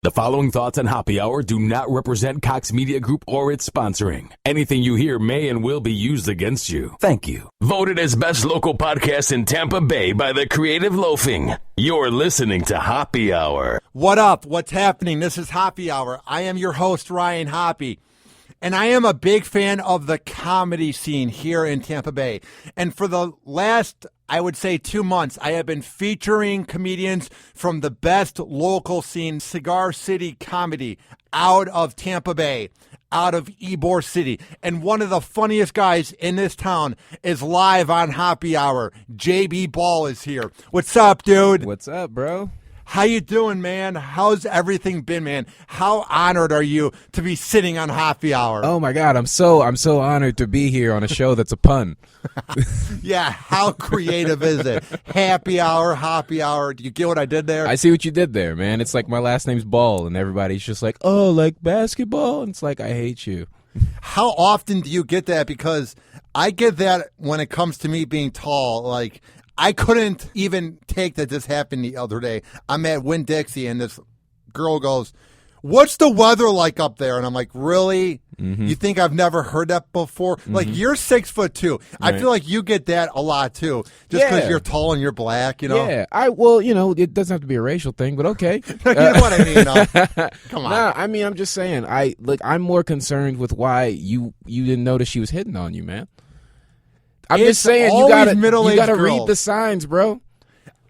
The following thoughts on Hoppe Hour do not represent Cox Media Group or its sponsoring. Anything you hear may and will be used against you. Thank you. Voted as best local podcast in Tampa Bay by the Creative Loafing. You're listening to Hoppe Hour. What up? What's happening? This is Hoppe Hour. I am your host, Ryan Hoppe. And I am a big fan of the comedy scene here in Tampa Bay. And for the last, I would say, 2 months, I have been featuring comedians from the best local scene, Cigar City Comedy, out of Tampa Bay, out of Ybor City. And one of the funniest guys in this town is live on Hoppe Hour. JB Ball is here. What's up, dude? What's up, bro? How you doing, man? How's everything been, man? How honored are you to be sitting on Hoppe Hour? Oh my God, I'm so honored to be here on a show that's a pun. Yeah, how creative is it? Happy Hour, Hoppe Hour. Do you get what I did there? I see what you did there, man. It's like my last name's Ball, and everybody's just like, oh, like basketball? And it's like, I hate you. How often do you get that? Because I get that when it comes to me being tall. Like, I couldn't even take that this happened the other day. I'm at Winn-Dixie, and this girl goes, what's the weather like up there? And I'm like, really? Mm-hmm. You think I've never heard that before? Mm-hmm. Like, you're 6'2". Right. I feel like you get that a lot, too, just because you're tall and you're black, you know? Yeah. Well, you know, it doesn't have to be a racial thing, but okay. You know what I mean? Come on. Nah, I mean, I'm just saying, I'm more concerned with why you didn't notice she was hitting on you, man. I'm just saying you gotta read the signs, bro.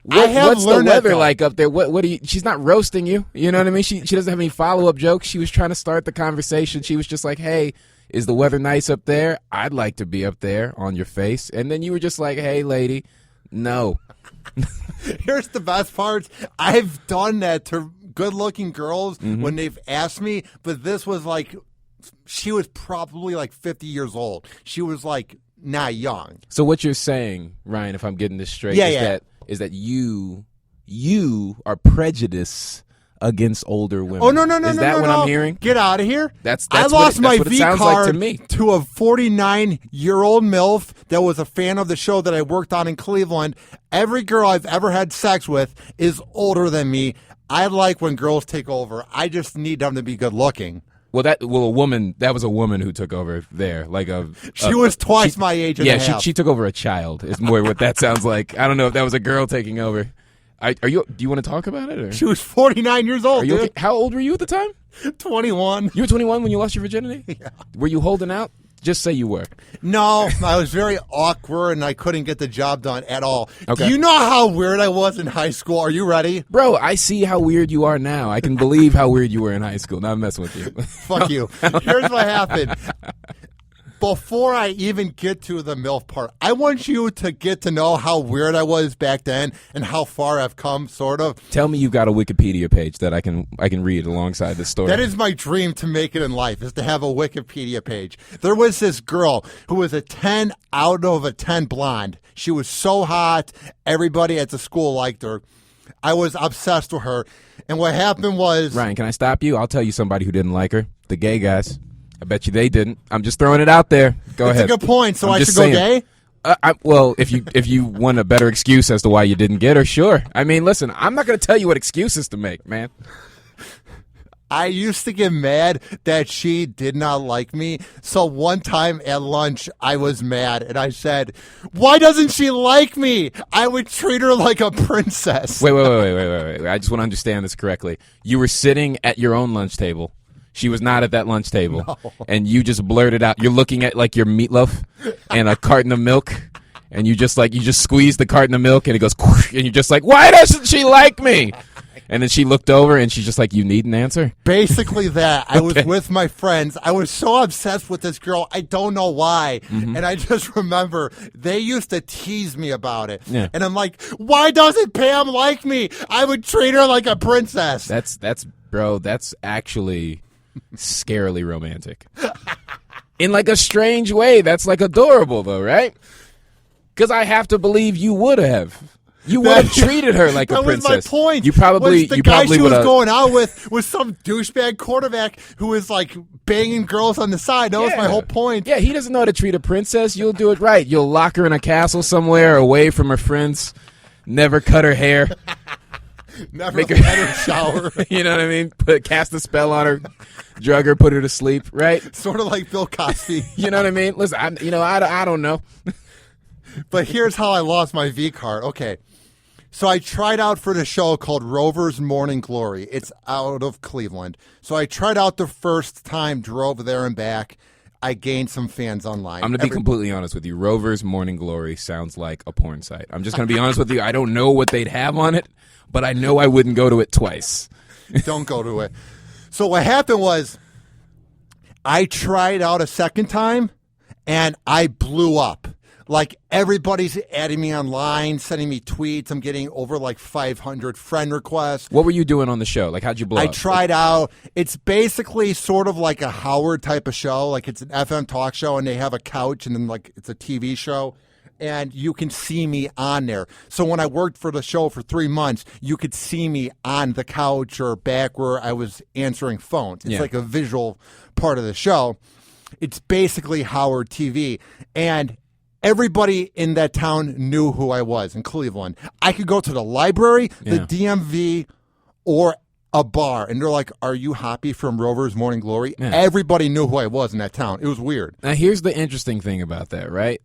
What's the weather like up there? What do you? She's not roasting you. You know what I mean? She doesn't have any follow-up jokes. She was trying to start the conversation. She was just like, "Hey, is the weather nice up there? I'd like to be up there on your face." And then you were just like, "Hey, lady, no." Here's the best part. I've done that to good-looking girls when they've asked me, but this was like, she was probably like 50 years old. She was like not young. So what you're saying, Ryan, if I'm getting this straight, is that you are prejudiced against older women. Oh, no. Is that what I'm hearing? Get out of here. I lost my V card like to me. To a 49-year-old MILF that was a fan of the show that I worked on in Cleveland. Every girl I've ever had sex with is older than me. I like when girls take over. I just need them to be good looking. That was a woman who took over there. She was twice my age and a half. She took over a child is more what that sounds like. I don't know if that was a girl taking over. Do you want to talk about it? Or? She was 49 years old, dude. Okay? How old were you at the time? 21. You were 21 when you lost your virginity? Yeah. Were you holding out? Just say you were. No, I was very awkward and I couldn't get the job done at all. Okay. Do you know how weird I was in high school? Are you ready? Bro, I see how weird you are now. I can believe how weird you were in high school. Now I'm messing with you. Fuck you. Here's what happened. Before I even get to the MILF part, I want you to get to know how weird I was back then and how far I've come, sort of. Tell me you've got a Wikipedia page that I can read alongside this story. That is my dream to make it in life, is to have a Wikipedia page. There was this girl who was a 10 out of a 10 blonde. She was so hot. Everybody at the school liked her. I was obsessed with her. And what happened was... Ryan, can I stop you? I'll tell you somebody who didn't like her. The gay guys. I bet you they didn't. I'm just throwing it out there. Go ahead. That's a good point. So I should go gay? Well, if you want a better excuse as to why you didn't get her, sure. I mean, listen, I'm not going to tell you what excuses to make, man. I used to get mad that she did not like me. So one time at lunch, I was mad. And I said, why doesn't she like me? I would treat her like a princess. Wait. I just want to understand this correctly. You were sitting at your own lunch table. She was not at that lunch table. No. And you just blurted out. You're looking at like your meatloaf and a carton of milk. And you just squeeze the carton of milk and it goes, whoosh, and you're just like, why doesn't she like me? And then she looked over and she's just like, you need an answer? Basically that. I was with my friends. I was so obsessed with this girl. I don't know why. Mm-hmm. And I just remember they used to tease me about it. Yeah. And I'm like, why doesn't Pam like me? I would treat her like a princess. That's actually scarily romantic. In like a strange way. That's like adorable though, right? Because I have to believe you would have. You would have treated her like a princess. That was my point. You probably the guy she was going out with was some douchebag quarterback who was like banging girls on the side. That was my whole point. Yeah, he doesn't know how to treat a princess. You'll do it right. You'll lock her in a castle somewhere away from her friends. Never cut her hair. Never let her shower. You know what I mean? Cast a spell on her, drug her, put her to sleep, right? Sort of like Bill Cosby. You know what I mean? Listen, I don't know. But here's how I lost my V card. Okay. So I tried out for the show called Rover's Morning Glory. It's out of Cleveland. So I tried out the first time, drove there and back. I gained some fans online. I'm going to be completely honest with you. Rover's Morning Glory sounds like a porn site. I'm just going to be honest with you. I don't know what they'd have on it, but I know I wouldn't go to it twice. Don't go to it. So what happened was I tried out a second time, and I blew up. Like, everybody's adding me online, sending me tweets. I'm getting over, 500 friend requests. What were you doing on the show? How'd you blow up? I tried out. It's basically sort of like a Howard type of show. It's an FM talk show, and they have a couch, and then, it's a TV show. And you can see me on there. So when I worked for the show for 3 months, you could see me on the couch or back where I was answering phones. It's like a visual part of the show. It's basically Howard TV. And everybody in that town knew who I was in Cleveland. I could go to the library, the DMV, or a bar, and they're like, "Are you Hoppe from Rover's Morning Glory?" Yeah. Everybody knew who I was in that town. It was weird. Now, here's the interesting thing about that, right?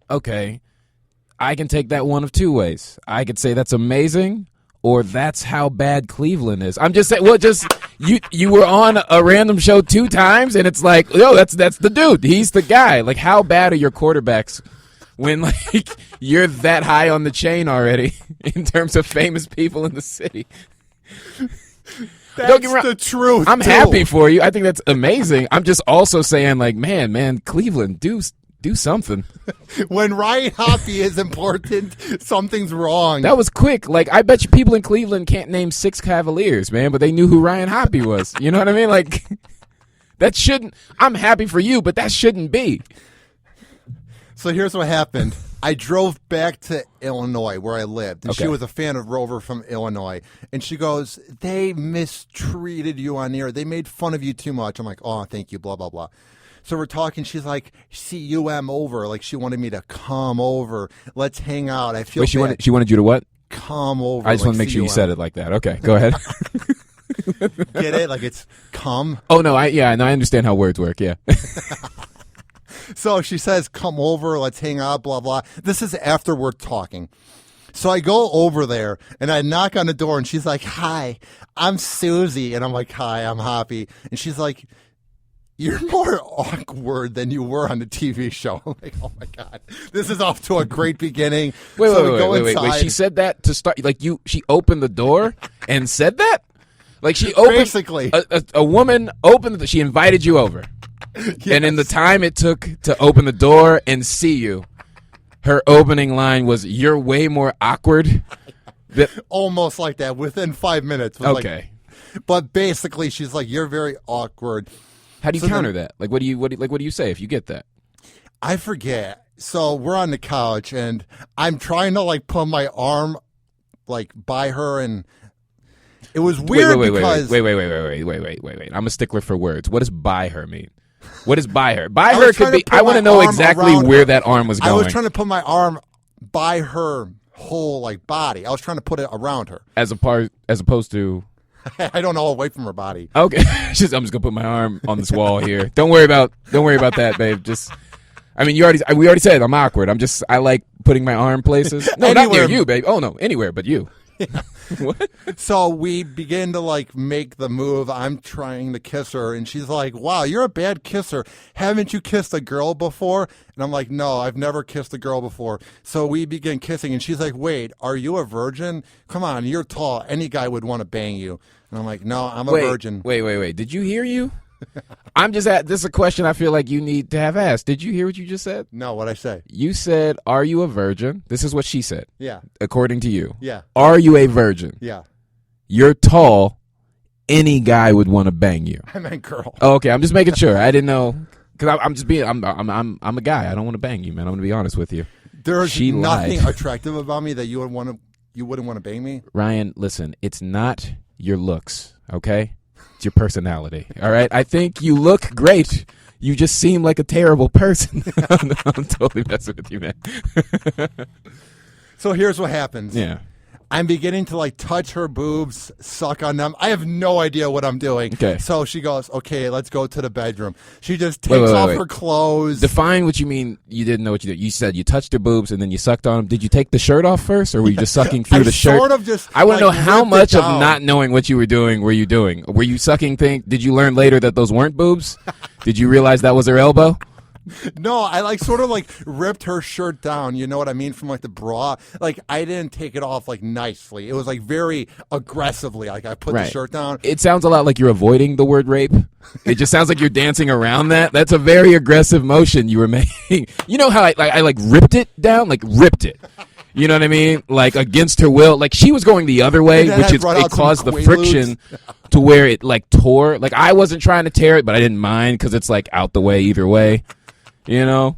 Okay, I can take that one of two ways. I could say that's amazing, or that's how bad Cleveland is. I'm just saying, you were on a random show 2 times, and it's like, yo, that's the dude. He's the guy. How bad are your quarterbacks when you're that high on the chain already in terms of famous people in the city? That's the truth. I'm happy for you. I think that's amazing. I'm just also saying, man, Cleveland, do something. When Ryan Hoppe is important, something's wrong. That was quick. I bet you people in Cleveland can't name 6 Cavaliers, man, but they knew who Ryan Hoppe was. You know what I mean? That shouldn't. I'm happy for you, but that shouldn't be. So here's what happened. I drove back to Illinois where I lived, and she was a fan of Rover from Illinois. And she goes, "They mistreated you on the air. They made fun of you too much." I'm like, "Oh, thank you, blah, blah, blah." So we're talking. She's like, "CUM over." She wanted me to come over. Let's hang out. I feel Wait, she wanted you to what? Come over. I just want to make sure you said it like that. Okay, go ahead. Get it? It's come. Oh, no, I understand how words work, yeah. So she says, "Come over, let's hang out, blah, blah." This is after we're talking. So I go over there, and I knock on the door, and she's like, "Hi, I'm Susie." And I'm like, "Hi, I'm Hoppe." And she's like, "You're more awkward than you were on the TV show." I'm like, "Oh, my God. This is off to a great beginning." Wait. She said that to start, she opened the door and said that? She opened, basically. A woman opened, she invited you over. Yes. And in the time it took to open the door and see you, her opening line was, "You're way more awkward." Almost like that. Within 5 minutes. Okay. But basically, she's like, "You're very awkward." How do you counter that? What do you say if you get that? I forget. So we're on the couch, and I'm trying to put my arm by her, and it was weird because wait. I'm a stickler for words. What does "by her" mean? What does "by her"? By her could be. I want to know exactly where that arm was going. I was trying to put my arm by her whole body. I was trying to put it around her, as opposed to. I don't know, away from her body. Okay, I'm just gonna put my arm on this wall here. Don't worry about that, babe. We already said I'm awkward. I like putting my arm places. No, not near you, babe. Oh no, anywhere but you. What? So we begin to make the move. I'm trying to kiss her, and she's like, "Wow, you're a bad kisser. Haven't you kissed a girl before?" And I'm like, "No, I've never kissed a girl before." So we begin kissing, and she's like, "Wait, are you a virgin? Come on, you're tall. Any guy would want to bang you." And I'm like, "No, I'm a virgin." Wait. Did you hear you? This is a question I feel like you need to have asked. Did you hear what you just said? No, what'd I say? You said, "Are you a virgin?" This is what she said. Yeah. According to you. Yeah. Are you a virgin? Yeah. You're tall. Any guy would want to bang you. I meant girl. Oh, okay, I'm just making sure. I didn't know because I'm a guy. I don't want to bang you, man. I'm gonna be honest with you. There's nothing attractive about me that you wouldn't want to bang me. Ryan, listen, it's not your looks, okay? It's your personality, all right? I think you look great. You just seem like a terrible person. I'm totally messing with you, man. So here's what happens. Yeah. I'm beginning to like touch her boobs, suck on them. I have no idea what I'm doing. Okay. So she goes, okay, let's go to the bedroom. She just takes off her clothes. Define what you mean you didn't know what you did. You said you touched her boobs and then you sucked on them. Did you take the shirt off first, or were you just sucking through the shirt? Sort of just. I want to know how much of not knowing what you were doing were you doing? Were you sucking things? Did you learn later that those weren't boobs? Did you realize that was her elbow? No, I like sort of like ripped her shirt down, you know what I mean, from like the bra. Like I didn't take it off like nicely. It was like very aggressively. Like I put the shirt down. It sounds a lot like you're avoiding the word rape. It just sounds like you're dancing around that. That's a very aggressive motion you were making. You know how I like ripped it down, like ripped it. You know what I mean? Like against her will. Like she was going the other way, which is it caused the friction to where it like tore. Like I wasn't trying to tear it, but I didn't mind because it's like out the way either way. You know,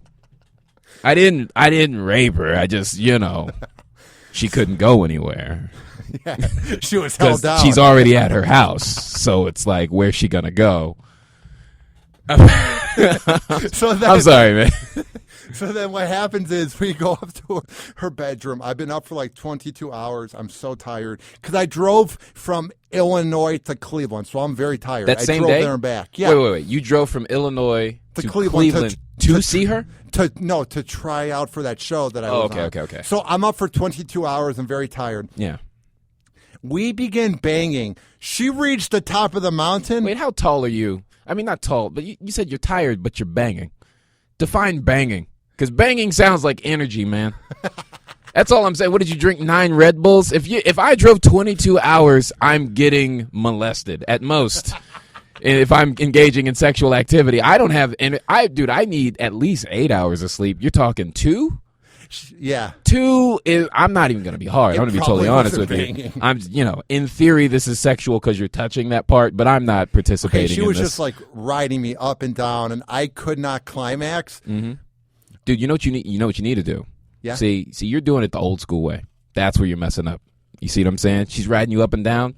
I didn't rape her. I just, you know, she couldn't go anywhere. Yeah, she was held down. She's already at her house, so it's like, where's she gonna go? I'm sorry, man. So then what happens is we go up to her bedroom. I've been up for like 22 hours. I'm so tired because I drove from Illinois to Cleveland, so I'm very tired. That same day? I drove day? there and back. Yeah. Wait. You drove from Illinois to Cleveland to see her? To try out for that show that I was on. Okay. So I'm up for 22 hours and very tired. Yeah. We begin banging. She reached the top of the mountain. Wait, how tall are you? I mean, not tall, but you said you're tired, but you're banging. Define banging. Because banging sounds like energy, man. That's all I'm saying. What did you drink? 9 Red Bulls? If I drove 22 hours, I'm getting molested at most. If I'm engaging in sexual activity, I don't have. And I need at least 8 hours of sleep. You're talking 2? Yeah. 2 is. I'm not even going to be hard. I'm going to be totally honest with you. In theory, this is sexual because you're touching that part, but I'm not participating. Okay, she in was this. just like riding me up and down, and I could not climax. Mm-hmm. Dude, you know what you need? You know what you need to do? Yeah. See, you're doing it the old school way. That's where you're messing up. You see what I'm saying? She's riding you up and down.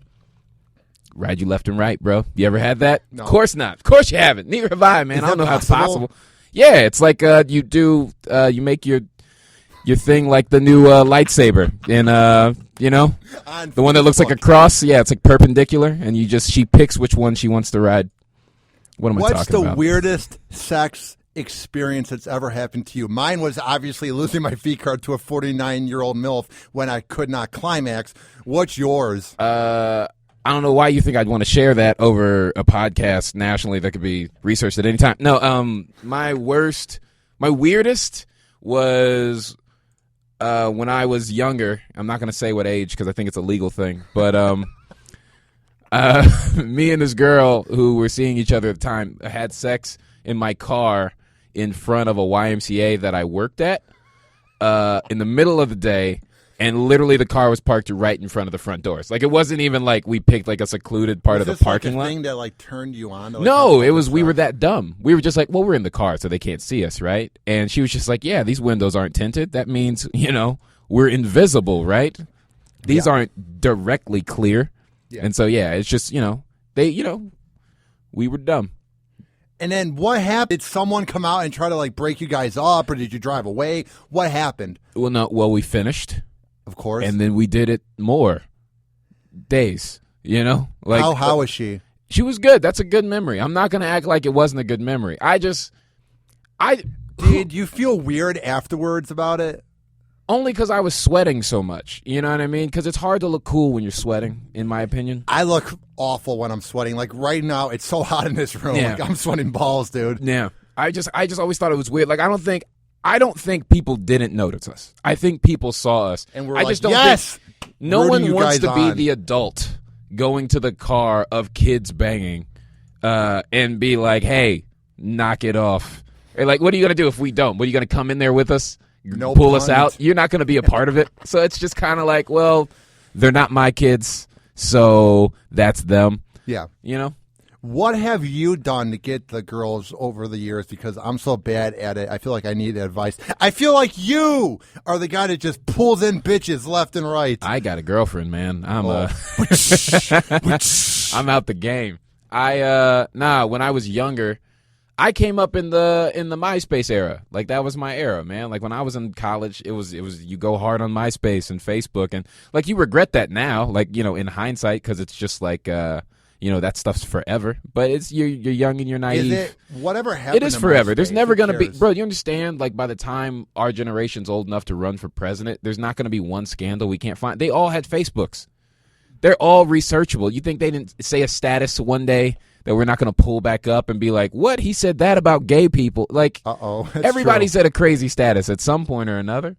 Ride you left and right, bro. You ever had that? No. Of course not. Of course you haven't. Neither have I, man. I don't know how it's possible. Yeah, it's like you make your thing like the new lightsaber in the one that looks like a cross. Yeah, it's like perpendicular, and she picks which one she wants to ride. What am I talking about? What's the weirdest sex experience that's ever happened to you? Mine was obviously losing my V card to a 49-year-old MILF when I could not climax. What's yours? I don't know why you think I'd want to share that over a podcast nationally that could be researched at any time. No, my weirdest was when I was younger. I'm not going to say what age because I think it's a legal thing, but me and this girl who were seeing each other at the time had sex in my car in front of a YMCA that I worked at in the middle of the day, and literally the car was parked right in front of the front doors. Like it wasn't even like we picked like a secluded part of the parking lot. Thing that like turned you on? No, it was we were that dumb. We were just like, well, we're in the car, so they can't see us, right? And she was just like, yeah, these windows aren't tinted. That means we're invisible, right? These aren't directly clear, and so it's just we were dumb. And then what happened? Did someone come out and try to like break you guys up, or did you drive away? What happened? Well, we finished, of course, and then we did it more days. Like how was she? She was good. That's a good memory. I'm not gonna act like it wasn't a good memory. Did you feel weird afterwards about it? Only because I was sweating so much. You know what I mean? Because it's hard to look cool when you're sweating, in my opinion. I look awful when I'm sweating. Like right now, it's so hot in this room. Yeah. Like I'm sweating balls, dude. Yeah. I just always thought it was weird. Like I don't think people didn't notice us. I think people saw us. And I just don't think no one wants to be the adult going to the car of kids banging and be like, hey, knock it off. Or like, what are you going to do if we don't? What, are you going to come in there with us? No pull punt. Us out? You're not going to be a part of it. So it's just kind of like, well, they're not my kids, so that's them. Yeah. What have you done to get the girls over the years? Because I'm so bad at it. I feel like I need advice. I feel like you are the guy that just pulls in bitches left and right. I got a girlfriend, man. I'm I'm out the game. When I was younger, I came up in the MySpace era. Like, that was my era, man. Like, when I was in college, it was you go hard on MySpace and Facebook, and like, you regret that now, like, you know, in hindsight, because it's just like you know, that stuff's forever. But it's you're young and you're naive. Is it whatever happened? It is forever. MySpace, there's never gonna be, bro. You understand? Like, by the time our generation's old enough to run for president, there's not gonna be one scandal we can't find. They all had Facebooks. They're all researchable. You think they didn't say a status one day that we're not going to pull back up and be like, what? He said that about gay people. Like, everybody said a crazy status at some point or another.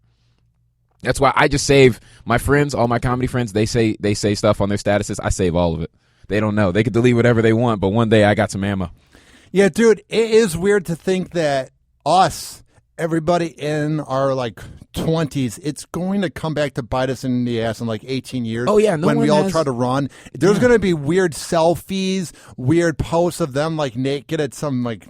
That's why I just save my friends, all my comedy friends. They say stuff on their statuses. I save all of it. They don't know. They could delete whatever they want, but one day I got some ammo. Yeah, dude, it is weird to think that everybody in our like 20s, it's going to come back to bite us in the ass in like 18 years. Oh yeah, when we all try to run. There's going to be weird selfies, weird posts of them like naked at some like,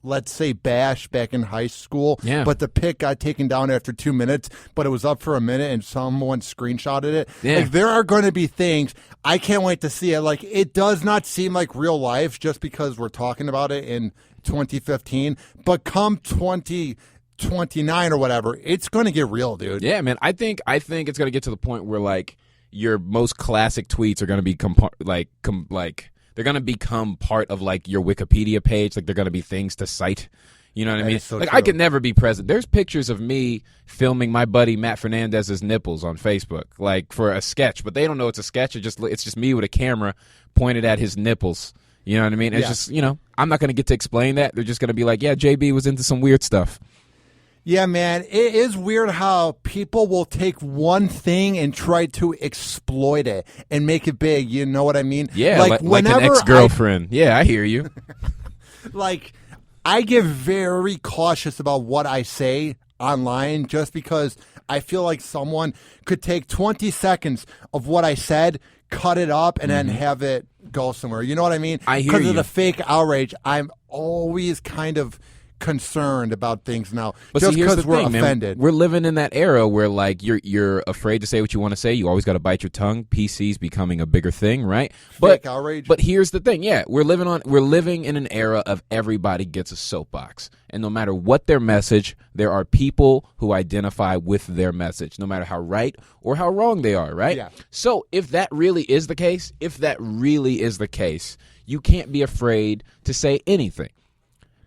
let's say, bash back in high school. Yeah. But the pic got taken down after 2 minutes, but it was up for a minute and someone screenshotted it. Yeah. Like, there are going to be things. I can't wait to see it. Like, it does not seem like real life just because we're talking about it in 2015, but come 2029 or whatever, it's going to get real, dude. Yeah, man. I think it's going to get to the point where like your most classic tweets are going to become they're going to become part of like your Wikipedia page. Like, they're going to be things to cite. You know what I mean? So like, true. I could never be present. There's pictures of me filming my buddy Matt Fernandez's nipples on Facebook, like for a sketch, but they don't know it's a sketch. It's just me with a camera pointed at his nipples. You know what I mean? It's just, you know, I'm not going to get to explain that. They're just going to be like, yeah, JB was into some weird stuff. Yeah, man, it is weird how people will take one thing and try to exploit it and make it big. You know what I mean? Yeah, like an ex-girlfriend. Yeah, I hear you. Like, I get very cautious about what I say online just because I feel like someone could take 20 seconds of what I said, cut it up, and then have it go somewhere. You know what I mean? I hear you. Because of the fake outrage, I'm always kind of concerned about things now, but just because we're offended. Man, we're living in that era where like you're afraid to say what you want to say. You always got to bite your tongue. PC's becoming a bigger thing, right? Fake outrage. But here's the thing. Yeah, we're living in an era of everybody gets a soapbox, and no matter what their message, there are people who identify with their message, no matter how right or how wrong they are, right? Yeah. So if that really is the case, you can't be afraid to say anything.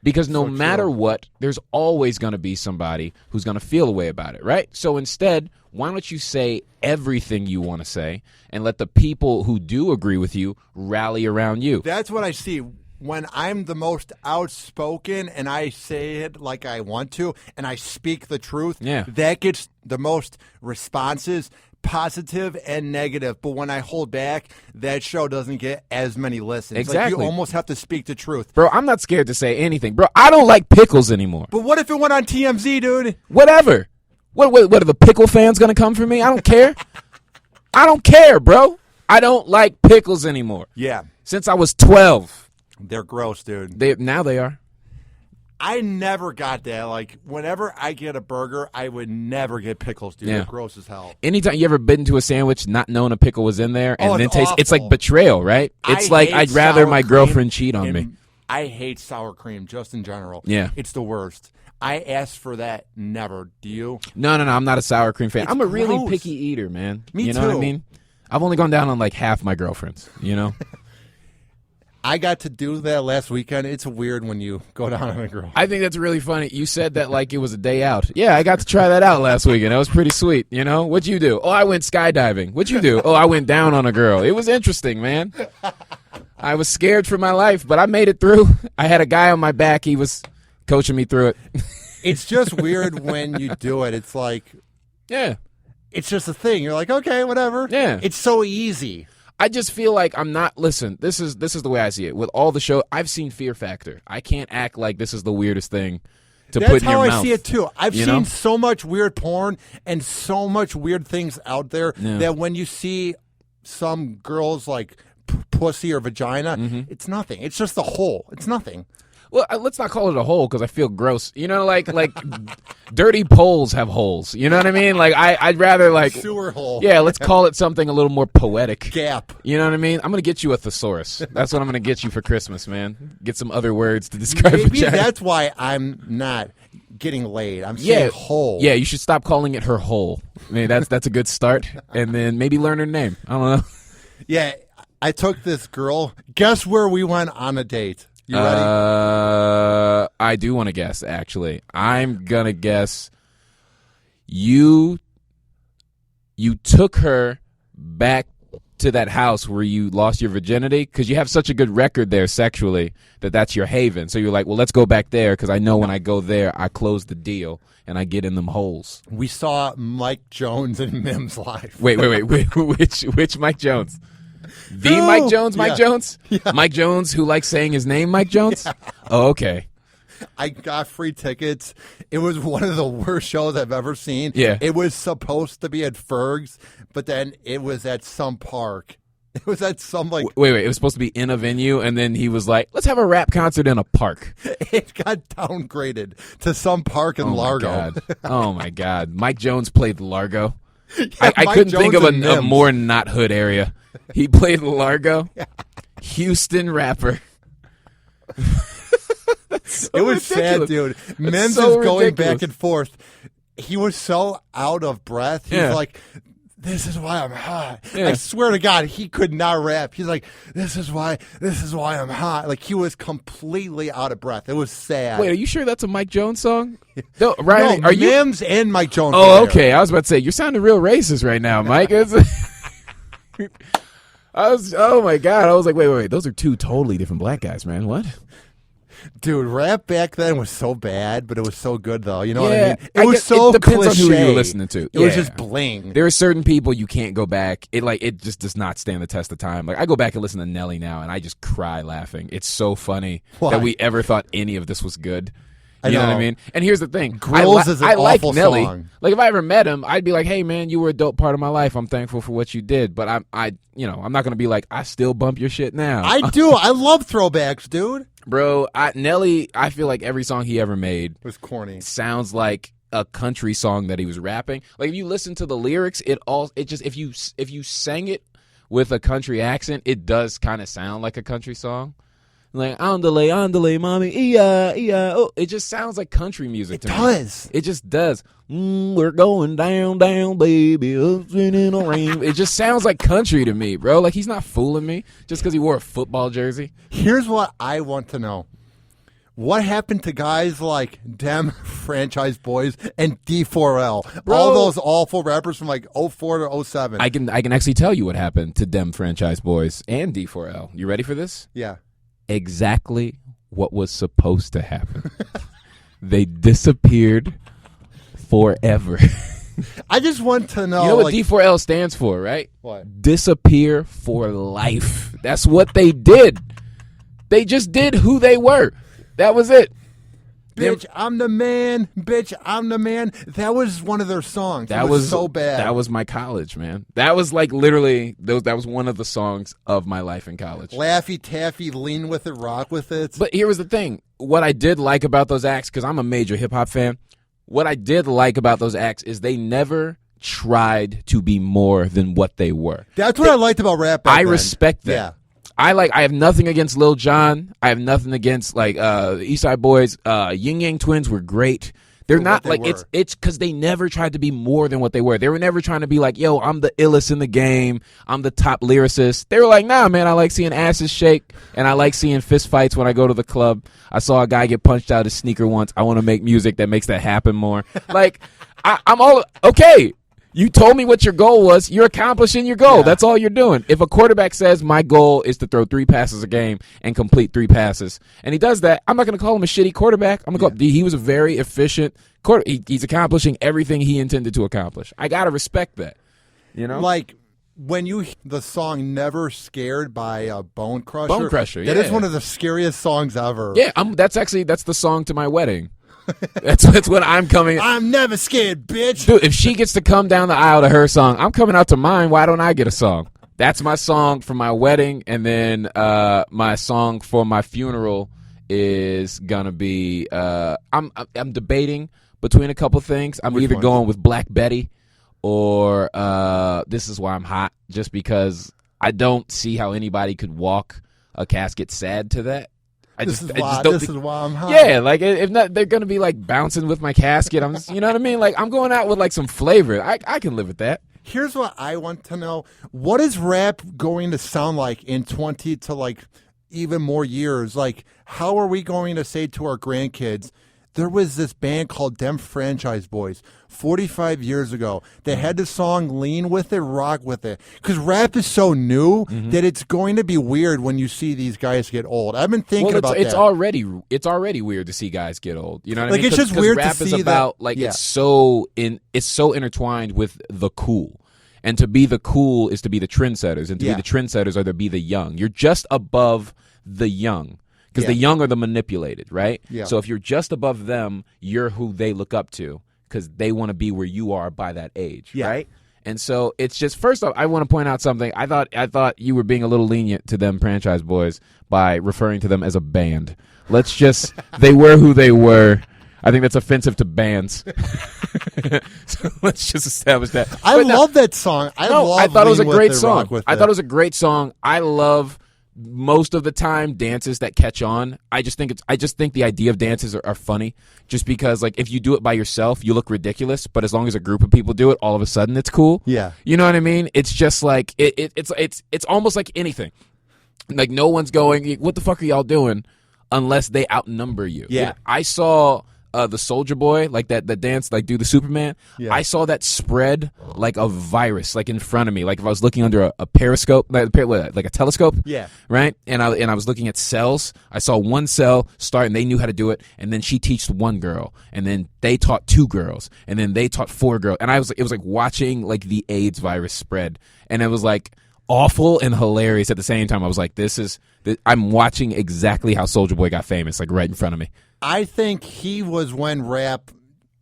Because no matter what, there's always going to be somebody who's going to feel a way about it, right? So instead, why don't you say everything you want to say and let the people who do agree with you rally around you? That's what I see. When I'm the most outspoken and I say it like I want to and I speak the truth, that gets the most responses, positive and negative. But when I hold back, that show doesn't get as many listens. Exactly. Like, you almost have to speak the truth. Bro, I'm not scared to say anything. Bro, I don't like pickles anymore. But what if it went on TMZ, dude? Whatever. What are the pickle fans going to come for me? I don't care. I don't care, bro. I don't like pickles anymore. Yeah. Since I was 12. They're gross, dude. Now they are. I never got that. Like, whenever I get a burger, I would never get pickles, dude. They're gross as hell. Anytime you ever bit into a sandwich not knowing a pickle was in there and then awful. it's like betrayal, right? It's like I'd rather my girlfriend cheat on me. I hate sour cream just in general. Yeah. It's the worst. I ask for that never. Do you? No. I'm not a sour cream fan. I'm a really gross. picky eater, man. Me you know too. what I mean? I've only gone down on like half my girlfriends, you know? I got to do that last weekend. It's weird when you go down on a girl. I think that's really funny. You said that like it was a day out. Yeah, I got to try that out last weekend. That was pretty sweet, you know? What'd you do? Oh, I went skydiving. What'd you do? Oh, I went down on a girl. It was interesting, man. I was scared for my life, but I made it through. I had a guy on my back. He was coaching me through it. It's just weird when you do it. It's like, yeah, it's just a thing. You're like, okay, whatever. Yeah. It's so easy. I just feel like I'm not. Listen, this is the way I see it. With all the show, I've seen Fear Factor. I can't act like this is the weirdest thing to put in your mouth. That's how I see it too. I've seen so much weird porn and so much weird things out there that when you see some girls like pussy or vagina, it's nothing. It's just a hole. It's nothing. Well, let's not call it a hole because I feel gross. You know, like dirty poles have holes. You know what I mean? Like I'd rather like sewer hole. Yeah, let's call it something a little more poetic. Gap. You know what I mean? I'm gonna get you a thesaurus. That's what I'm gonna get you for Christmas, man. Get some other words to describe. Maybe that's why I'm not getting laid. I'm saying hole. Yeah, you should stop calling it her hole. I mean, that's a good start, and then maybe learn her name. I don't know. Yeah, I took this girl. Guess where we went on a date? You ready? I do want to guess, actually. I'm going to guess you took her back to that house where you lost your virginity because you have such a good record there sexually that's your haven. So you're like, well, let's go back there because I know when I go there, I close the deal and I get in them holes. We saw Mike Jones and Mims live. Wait. Which Mike Jones? Mike Jones? Mike Jones? Yeah. Mike Jones, who likes saying his name, Mike Jones? Yeah. Oh, okay. I got free tickets. It was one of the worst shows I've ever seen. Yeah. It was supposed to be at Ferg's, but then it was at some park. It was at some like... Wait. It was supposed to be in a venue, and then he was like, let's have a rap concert in a park. It got downgraded to some park in Largo. Oh, my God. Mike Jones played Largo. Yeah, I couldn't think of a more not hood area. He played Largo. Yeah. Houston rapper. So it was sad, dude. Mims is going back and forth. He was so out of breath. He's like, this is why I'm hot. Yeah. I swear to God, he could not rap. He's like, this is why I'm hot. Like, he was completely out of breath. It was sad. Wait, are you sure that's a Mike Jones song? No, Ryan, are you? Mims and Mike Jones. Oh, okay. I was about to say, you're sounding real racist right now, Mike. Oh my God. I was like, wait. Those are two totally different black guys, man. What? Dude, rap back then was so bad, but it was so good, though. You know what I mean? It depends cliche. On who you're listening to. It was just bling. There are certain people you can't go back. It just does not stand the test of time. Like, I go back and listen to Nelly now, and I just cry laughing. It's so funny that we ever thought any of this was good. You know what I mean? And here's the thing. Grills is an awful like Nelly. Song. Like, if I ever met him, I'd be like, hey, man, you were a dope part of my life. I'm thankful for what you did. But I'm not going to be like, I still bump your shit now. I do. I love throwbacks, dude. Bro, Nelly, I feel like every song he ever made was corny. Sounds like a country song that he was rapping. Like, if you listen to the lyrics, if you sang it with a country accent, it does kind of sound like a country song. Like, andale, mommy, oh. It just sounds like country music to me. It does. It just does. We're going down, baby, up in a rain. It just sounds like country to me, bro. Like, he's not fooling me just because he wore a football jersey. Here's what I want to know. What happened to guys like Dem Franchise Boys and D4L? Bro, all those awful rappers from like 04 to 07. I can actually tell you what happened to Dem Franchise Boys and D4L. You ready for this? Yeah. Exactly what was supposed to happen. They disappeared forever. I just want to know. You know what D4L stands for, right? What? Disappear for life. That's what they did. They just did who they were. That was it. Bitch, I'm the man. Bitch, I'm the man. That was one of their songs. That was so bad. That was my college, man. That was like literally, that was one of the songs of my life in college. Laffy Taffy, lean with it, rock with it. But here was the thing. What I did like about those acts, because I'm a major hip-hop fan, what I did like about those acts is they never tried to be more than what they were. That's what I liked about rap back then. I respect that. Yeah. I have nothing against Lil Jon. I have nothing against like East Side Boys. Yin Yang Twins were great. They're not like it's because they never tried to be more than what they were. They were never trying to be like, yo, I'm the illest in the game. I'm the top lyricist. They were like, nah, man, I like seeing asses shake and I like seeing fist fights when I go to the club. I saw a guy get punched out his sneaker once. I want to make music that makes that happen more. Like, I'm all okay. You told me what your goal was. You're accomplishing your goal. Yeah. That's all you're doing. If a quarterback says my goal is to throw 3 passes a game and complete 3 passes, and he does that, I'm not going to call him a shitty quarterback. I'm going to call he was a very efficient quarterback. He's accomplishing everything he intended to accomplish. I got to respect that. You know? Like when you the song Never Scared by Bone Crusher. Bone Crusher, yeah. That is one of the scariest songs ever. Yeah, that's the song to my wedding. That's what I'm coming. I'm never scared, bitch. Dude, if she gets to come down the aisle to her song, I'm coming out to mine. Why don't I get a song? That's my song for my wedding, and then my song for my funeral is gonna be I'm debating between a couple things. I'm either going with Black Betty or This Is Why I'm Hot, just because I don't see how anybody could walk a casket sad to that. This is why I'm hot. Yeah, like if not, they're gonna be like bouncing with my casket. You know what I mean? Like I'm going out with like some flavor. I can live with that. Here's what I want to know: what is rap going to sound like in 20 to like even more years? Like, how are we going to say to our grandkids, there was this band called Dem Franchise Boys 45 years ago that had the song Lean With It, Rock With It? Because rap is so new that it's going to be weird when you see these guys get old. I've been thinking about that. It's already weird to see guys get old. You know what I mean? It's just weird rap to see is about that, like it's so intertwined with the cool. And to be the cool is to be the trendsetters, and to be the trendsetters are to be the young. You're just above the young. Because the young are the manipulated, right? Yeah. So if you're just above them, you're who they look up to because they want to be where you are by that age, right? And so it's just, first off, I want to point out something. I thought you were being a little lenient to them Franchise Boys by referring to them as a band. Let's just, they were who they were. I think that's offensive to bands. So let's just establish that. I love that song. I thought it was a great song. I thought it was a great song. I love most of the time dances that catch on. I just think the idea of dances are funny, just because like if you do it by yourself you look ridiculous, but as long as a group of people do it, all of a sudden it's cool. Yeah, you know what I mean? It's just like it's almost like anything. Like no one's going, what the fuck are y'all doing, unless they outnumber you. Yeah, I saw the Soldier Boy, like that dance, like do the Superman. Yeah. I saw that spread like a virus, like in front of me. Like if I was looking under a periscope, like a telescope. Yeah. Right. And I was looking at cells. I saw one cell start, and they knew how to do it. And then she teached one girl, and then they taught two girls, and then they taught four girls. And it was like watching like the AIDS virus spread, and it was like awful and hilarious at the same time. I was like, I'm watching exactly how Soldier Boy got famous, like right in front of me. I think he was when rap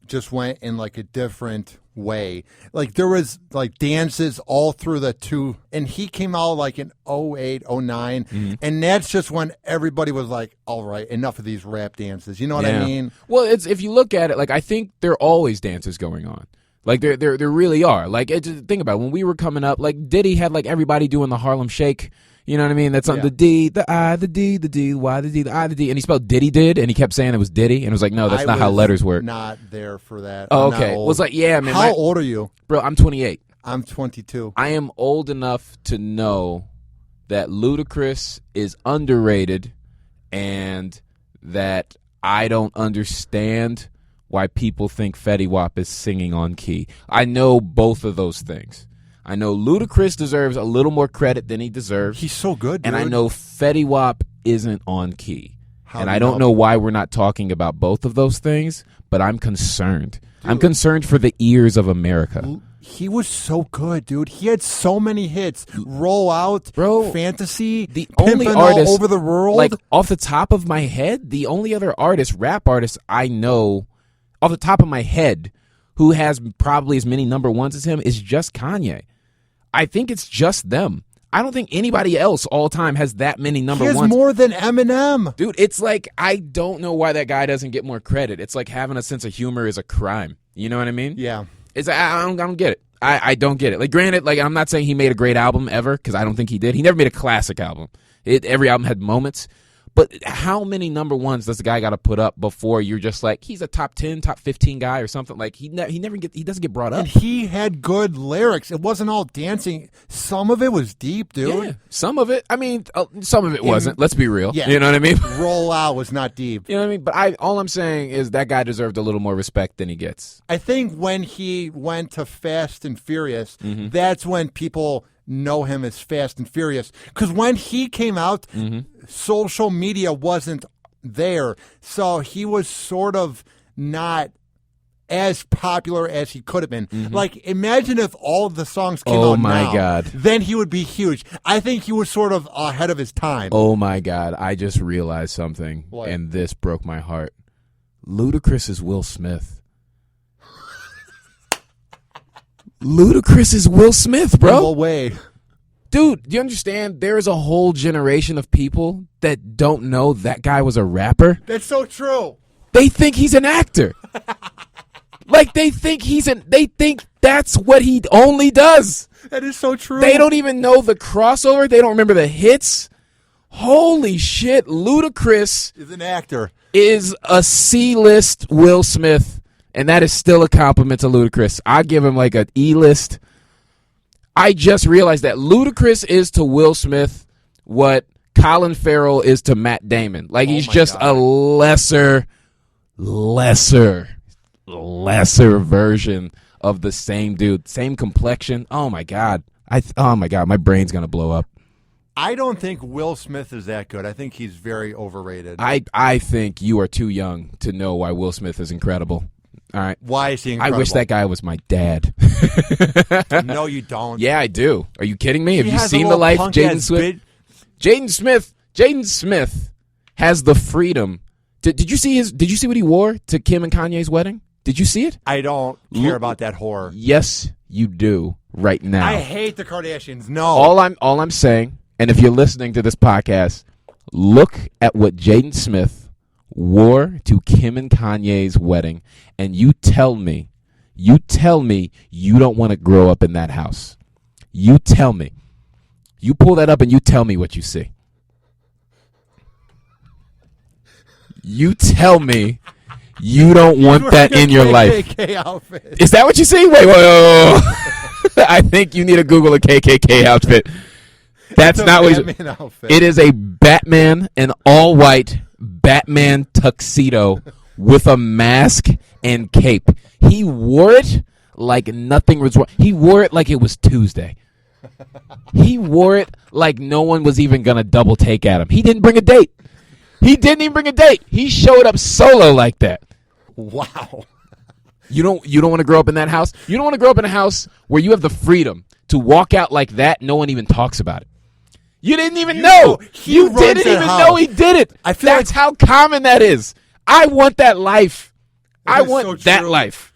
just went in like a different way. Like there was like dances all through the two, and he came out like in 08, 09, and that's just when everybody was like, all right, enough of these rap dances. You know what I mean? Well, if you look at it, like I think there are always dances going on. Like there really are. Like think about it. When we were coming up, like Diddy had like everybody doing the Harlem Shake. You know what I mean? That's on the D, the I, the D, the D, the Y, the D, the I, the D. And he spelled Diddy did, and he kept saying it was Diddy. And it was like, no, that's not how letters work. Not there for that. Oh, okay. It was like, yeah, man. How old are you? Bro, I'm 28. I'm 22. I am old enough to know that Ludacris is underrated and that I don't understand why people think Fetty Wap is singing on key. I know both of those things. I know Ludacris deserves a little more credit than he deserves. He's so good, dude. And I know Fetty Wap isn't on key. And I don't know why we're not talking about both of those things, but I'm concerned. Dude, I'm concerned for the ears of America. He was so good, dude. He had so many hits. Roll Out, Bro, Fantasy, the only artist all over the world. Like off the top of my head, the only other rap artist I know off the top of my head who has probably as many number ones as him is just Kanye. I think it's just them. I don't think anybody else all time has that many number ones. He has more than Eminem. Dude, it's like, I don't know why that guy doesn't get more credit. It's like having a sense of humor is a crime. You know what I mean? Yeah. It's I don't get it. I don't get it. Like, granted, like I'm not saying he made a great album ever, because I don't think he did. He never made a classic album. Every album had moments. But how many number ones does the guy got to put up before you're just like, he's a top 10, top 15 guy or something? Like he doesn't get brought up. And he had good lyrics. It wasn't all dancing. Some of it was deep, dude. Yeah, some of it. I mean, some of it wasn't. Let's be real. Yeah, you know what I mean? Roll Out was not deep. You know what I mean? But all I'm saying is that guy deserved a little more respect than he gets. I think when he went to Fast and Furious, that's when people know him as Fast and Furious. Because when he came out, social media wasn't there. So he was sort of not as popular as he could have been. Like, imagine if all of the songs came out now. Oh, my God. Then he would be huge. I think he was sort of ahead of his time. Oh, my God. I just realized something, and this broke my heart. Ludacris is Will Smith. Ludacris is Will Smith, bro. No way. Dude, do you understand? There is a whole generation of people that don't know that guy was a rapper. That's so true. They think he's an actor. Like, they think that's what he only does. That is so true. They don't even know the crossover. They don't remember the hits. Holy shit, Ludacris is an actor. Is a C-list Will Smith, and that is still a compliment to Ludacris. I give him like an E-list. I just realized that Ludacris is to Will Smith what Colin Farrell is to Matt Damon. Like, he's just a lesser version of the same dude, same complexion. Oh my god, my brain's gonna blow up. I don't think Will Smith is that good. I think he's very overrated. I think you are too young to know why Will Smith is incredible. All right. Why is he incredible? I wish that guy was my dad. No, you don't. Yeah, I do. Are you kidding me? Have you seen the life of Jaden Smith? Jaden Smith has the freedom. Did you see what he wore to Kim and Kanye's wedding? Did you see it? I don't care about that horror. Yes, you do right now. I hate the Kardashians. No. All I'm saying, and if you're listening to this podcast, look at what Jaden Smith wore to Kim and Kanye's wedding, and you tell me you don't want to grow up in that house. You tell me. You pull that up and you tell me what you see. You tell me you don't want that in your life. Outfit. Is that what you see? Wait. I think you need to Google a KKK outfit. That's not what it is. A Batman, an all-white Batman tuxedo with a mask and cape. He wore it like nothing was wrong. He wore it like it was Tuesday. He wore it like no one was even going to double take at him. He didn't bring a date. He didn't even bring a date. He showed up solo like that. Wow. You don't want to grow up in that house? You don't want to grow up in a house where you have the freedom to walk out like that. No one even talks about it. You didn't even know. You didn't even know he did it. That's how common that is. I want that life. I want that life.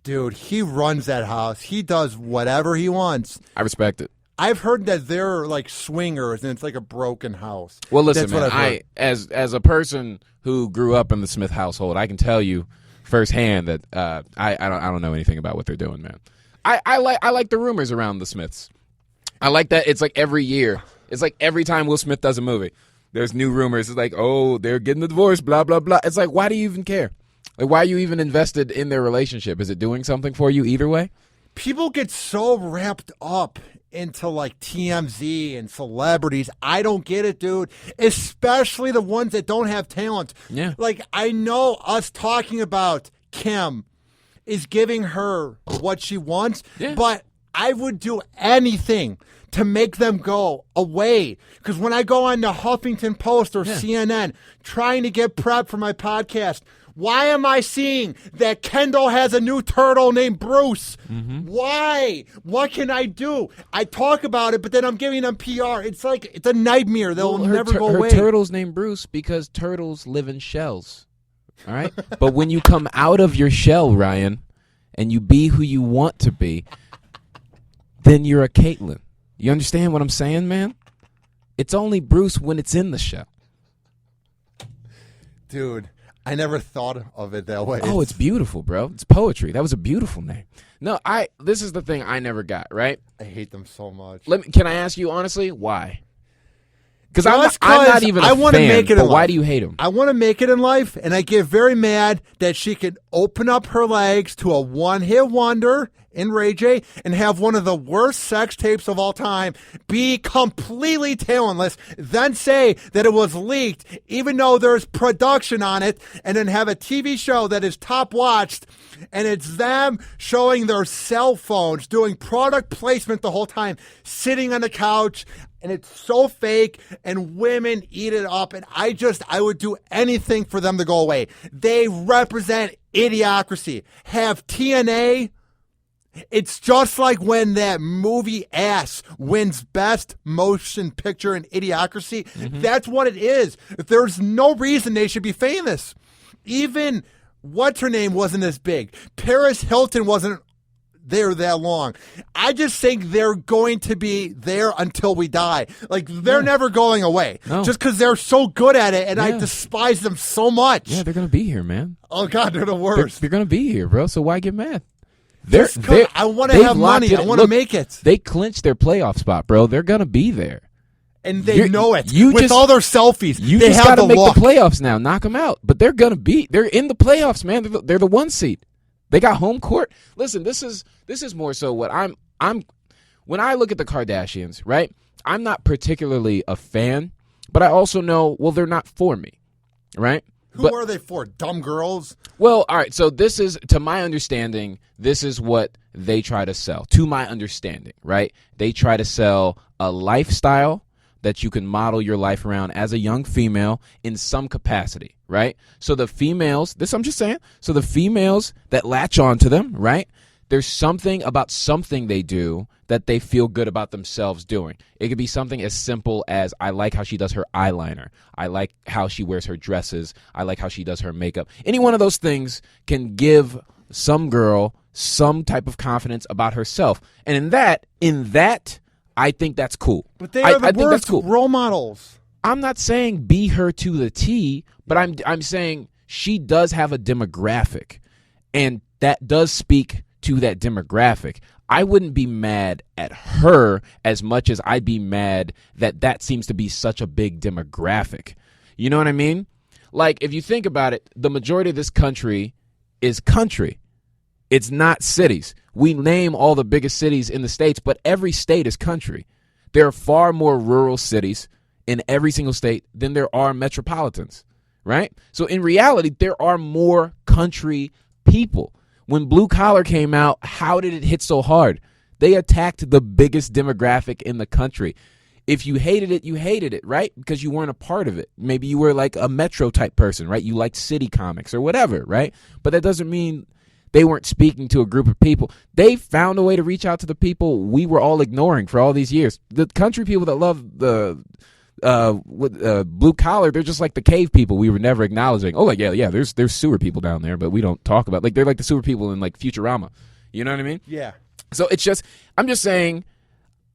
Dude, he runs that house. He does whatever he wants. I respect it. I've heard that they're like swingers and it's like a broken house. Well, listen, man, as a person who grew up in the Smith household, I can tell you firsthand that I don't know anything about what they're doing, man. I like the rumors around the Smiths. I like that it's like every year. It's like every time Will Smith does a movie, there's new rumors. It's like, oh, they're getting a divorce, blah, blah, blah. It's like, why do you even care? Like, why are you even invested in their relationship? Is it doing something for you either way? People get so wrapped up into like TMZ and celebrities. I don't get it, dude. Especially the ones that don't have talent. Yeah. Like, I know us talking about Kim is giving her what she wants, but I would do anything to make them go away. Because when I go on the Huffington Post or CNN trying to get prep for my podcast, why am I seeing that Kendall has a new turtle named Bruce? Mm-hmm. Why? What can I do? I talk about it, but then I'm giving them PR. It's like, it's a nightmare. They'll never go away. Her turtle's named Bruce because turtles live in shells. All right? But when you come out of your shell, Ryan, and you be who you want to be, then you're a Caitlyn. You understand what I'm saying, man? It's only Bruce when it's in the shell. Dude, I never thought of it that way. Oh, it's beautiful, bro. It's poetry. That was a beautiful name. No, this is the thing I never got, right? I hate them so much. Can I ask you honestly why? Because I'm not even a fan, but why do you hate him? I want to make it in life, and I get very mad that she could open up her legs to a one-hit wonder in Ray J and have one of the worst sex tapes of all time be completely talentless, then say that it was leaked, even though there's production on it, and then have a TV show that is top watched, and it's them showing their cell phones, doing product placement the whole time, sitting on the couch, and it's so fake, and women eat it up, and I would do anything for them to go away. They represent idiocracy. Have TNA. It's just like when that movie Ass wins Best Motion Picture in Idiocracy. Mm-hmm. That's what it is. There's no reason they should be famous. Even what's her name wasn't as big. Paris Hilton wasn't there that long. I just think they're going to be there until we die. Like, they're never going away. No. Just because they're so good at it, and I despise them so much. Yeah, they're going to be here, man. Oh, God, they're the worst. They're going to be here, bro, so why get mad? I want to have money. I want to make it. They clinched their playoff spot, bro. They're going to be there. And they know it. With all their selfies, they just got to make the playoffs now. Knock them out. But they're going to be. They're in the playoffs, man. They're the 1 seed. They got home court. Listen, this is more so what I'm when I look at the Kardashians, right? I'm not particularly a fan, but I also know, well, they're not for me, right? Who are they for? Dumb girls? Well, all right. So this is, to my understanding, this is what they try to sell. To my understanding, right? They try to sell a lifestyle that you can model your life around as a young female in some capacity, right? So the females, I'm just saying, so the females that latch on to them, right? There's something about something they do that they feel good about themselves doing. It could be something as simple as, I like how she does her eyeliner. I like how she wears her dresses. I like how she does her makeup. Any one of those things can give some girl some type of confidence about herself. And in that, I think that's cool. But they are the worst role models. I'm not saying be her to the T, but I'm saying she does have a demographic, and that does speak to that demographic. I wouldn't be mad at her as much as I'd be mad that seems to be such a big demographic. You know what I mean? Like, if you think about it, the majority of this country is country. It's not cities. We name all the biggest cities in the states, but every state is country. There are far more rural cities in every single state than there are metropolitans, right? So in reality, there are more country people. When Blue Collar came out, how did it hit so hard? They attacked the biggest demographic in the country. If you hated it, you hated it, right? Because you weren't a part of it. Maybe you were like a metro type person, right? You liked city comics or whatever, right? But that doesn't mean they weren't speaking to a group of people. They found a way to reach out to the people we were all ignoring for all these years. The country people that love the Blue Collar, they're just like the cave people we were never acknowledging. Oh, like, yeah, there's sewer people down there, but we don't talk about, like, they're like the sewer people in like Futurama. You know what I mean? Yeah. So it's just, I'm just saying,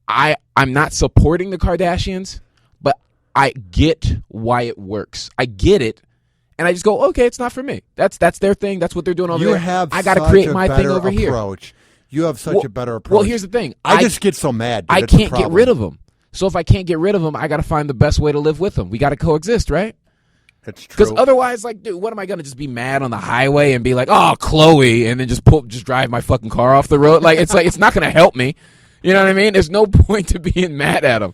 I'm not supporting the Kardashians, but I get why it works. I get it. And I just go, okay, it's not for me. That's their thing. That's what they're doing over there. I got to create my thing over here. You have such a better approach. Well, here's the thing. I just get so mad. Dude. I can't get rid of them. So if I can't get rid of them, I got to find the best way to live with them. We got to coexist, right? That's true. Because otherwise, like, dude, what am I going to just be mad on the highway and be like, oh, Chloe, and then just drive my fucking car off the road? Like, it's not going to help me. You know what I mean? There's no point to being mad at them.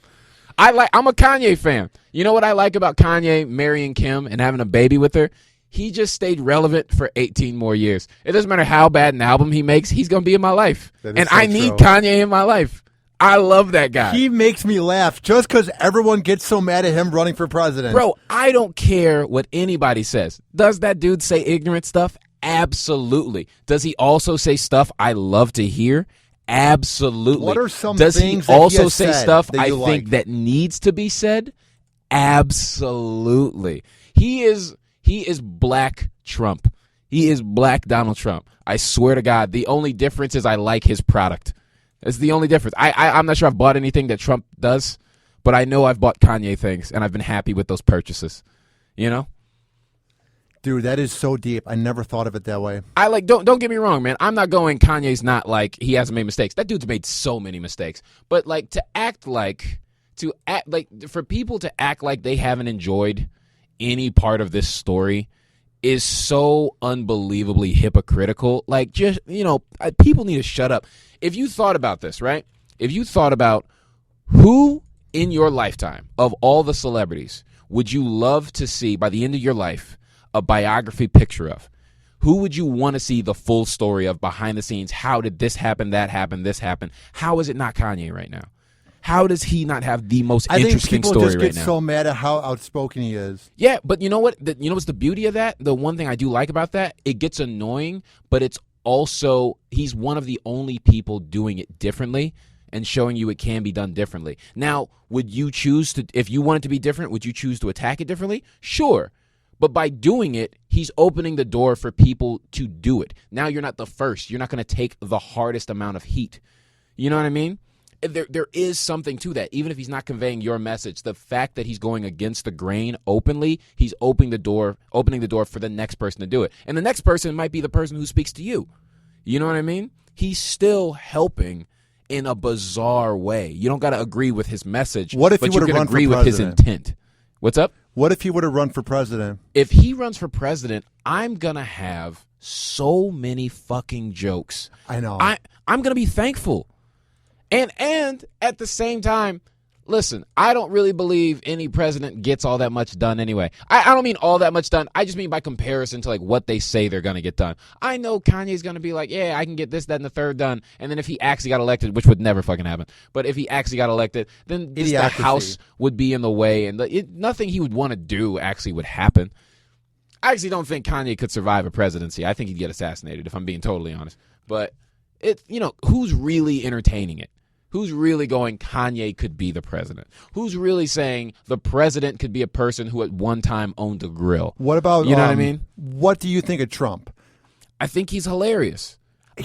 I'm a Kanye fan. You know what I like about Kanye marrying Kim and having a baby with her? He just stayed relevant for 18 more years. It doesn't matter how bad an album he makes, he's going to be in my life. And I need Kanye in my life. I love that guy. He makes me laugh just because everyone gets so mad at him running for president. Bro, I don't care what anybody says. Does that dude say ignorant stuff? Absolutely. Does he also say stuff I love to hear? Absolutely. What are some Does things he also say said stuff that I you think like? that needs to be said? Absolutely. He is Black Trump. He is Black Donald Trump. I swear to God, the only difference is I like his product. That's the only difference. I'm not sure I've bought anything that Trump does, but I know I've bought Kanye things, and I've been happy with those purchases. You know? Dude, that is so deep. I never thought of it that way. Don't get me wrong, man. I'm not going, Kanye's not like, he hasn't made mistakes. That dude's made so many mistakes. But like for people to act like they haven't enjoyed any part of this story is so unbelievably hypocritical. Like, just, you know, people need to shut up. If you thought about this, right? If you thought about who in your lifetime of all the celebrities would you love to see by the end of your life a biography picture of? Who would you want to see the full story of behind the scenes? How did this happen, that happened, this happened? How is it not Kanye right now? How does he not have the most interesting story right now? I think people just get so mad at how outspoken he is. Yeah, but you know what? You know what's the beauty of that? The one thing I do like about that, it gets annoying, but it's also, he's one of the only people doing it differently and showing you it can be done differently. Now, would you choose to, if you want it to be different, would you choose to attack it differently? Sure. But by doing it, he's opening the door for people to do it. Now you're not the first. You're not going to take the hardest amount of heat. You know what I mean? There is something to that. Even if he's not conveying your message, the fact that he's going against the grain openly, he's opening the door for the next person to do it. And the next person might be the person who speaks to you. You know what I mean? He's still helping in a bizarre way. You don't got to agree with his message, what if but he you can run agree for with his intent. What's up? What if he would have run for president? If he runs for president, I'm going to have so many fucking jokes. I know. I'm going to be thankful. And at the same time, listen, I don't really believe any president gets all that much done anyway. I don't mean all that much done. I just mean by comparison to like what they say they're going to get done. I know Kanye's going to be like, yeah, I can get this, that, and the third done. And then if he actually got elected, which would never fucking happen, but if he actually got elected, then the House would be in the way and nothing he would want to do actually would happen. I actually don't think Kanye could survive a presidency. I think he'd get assassinated, if I'm being totally honest. But who's really entertaining it? Who's really going, Kanye could be the president? Who's really saying the president could be a person who at one time owned a grill? What about, you know what I mean? What do you think of Trump? I think he's hilarious.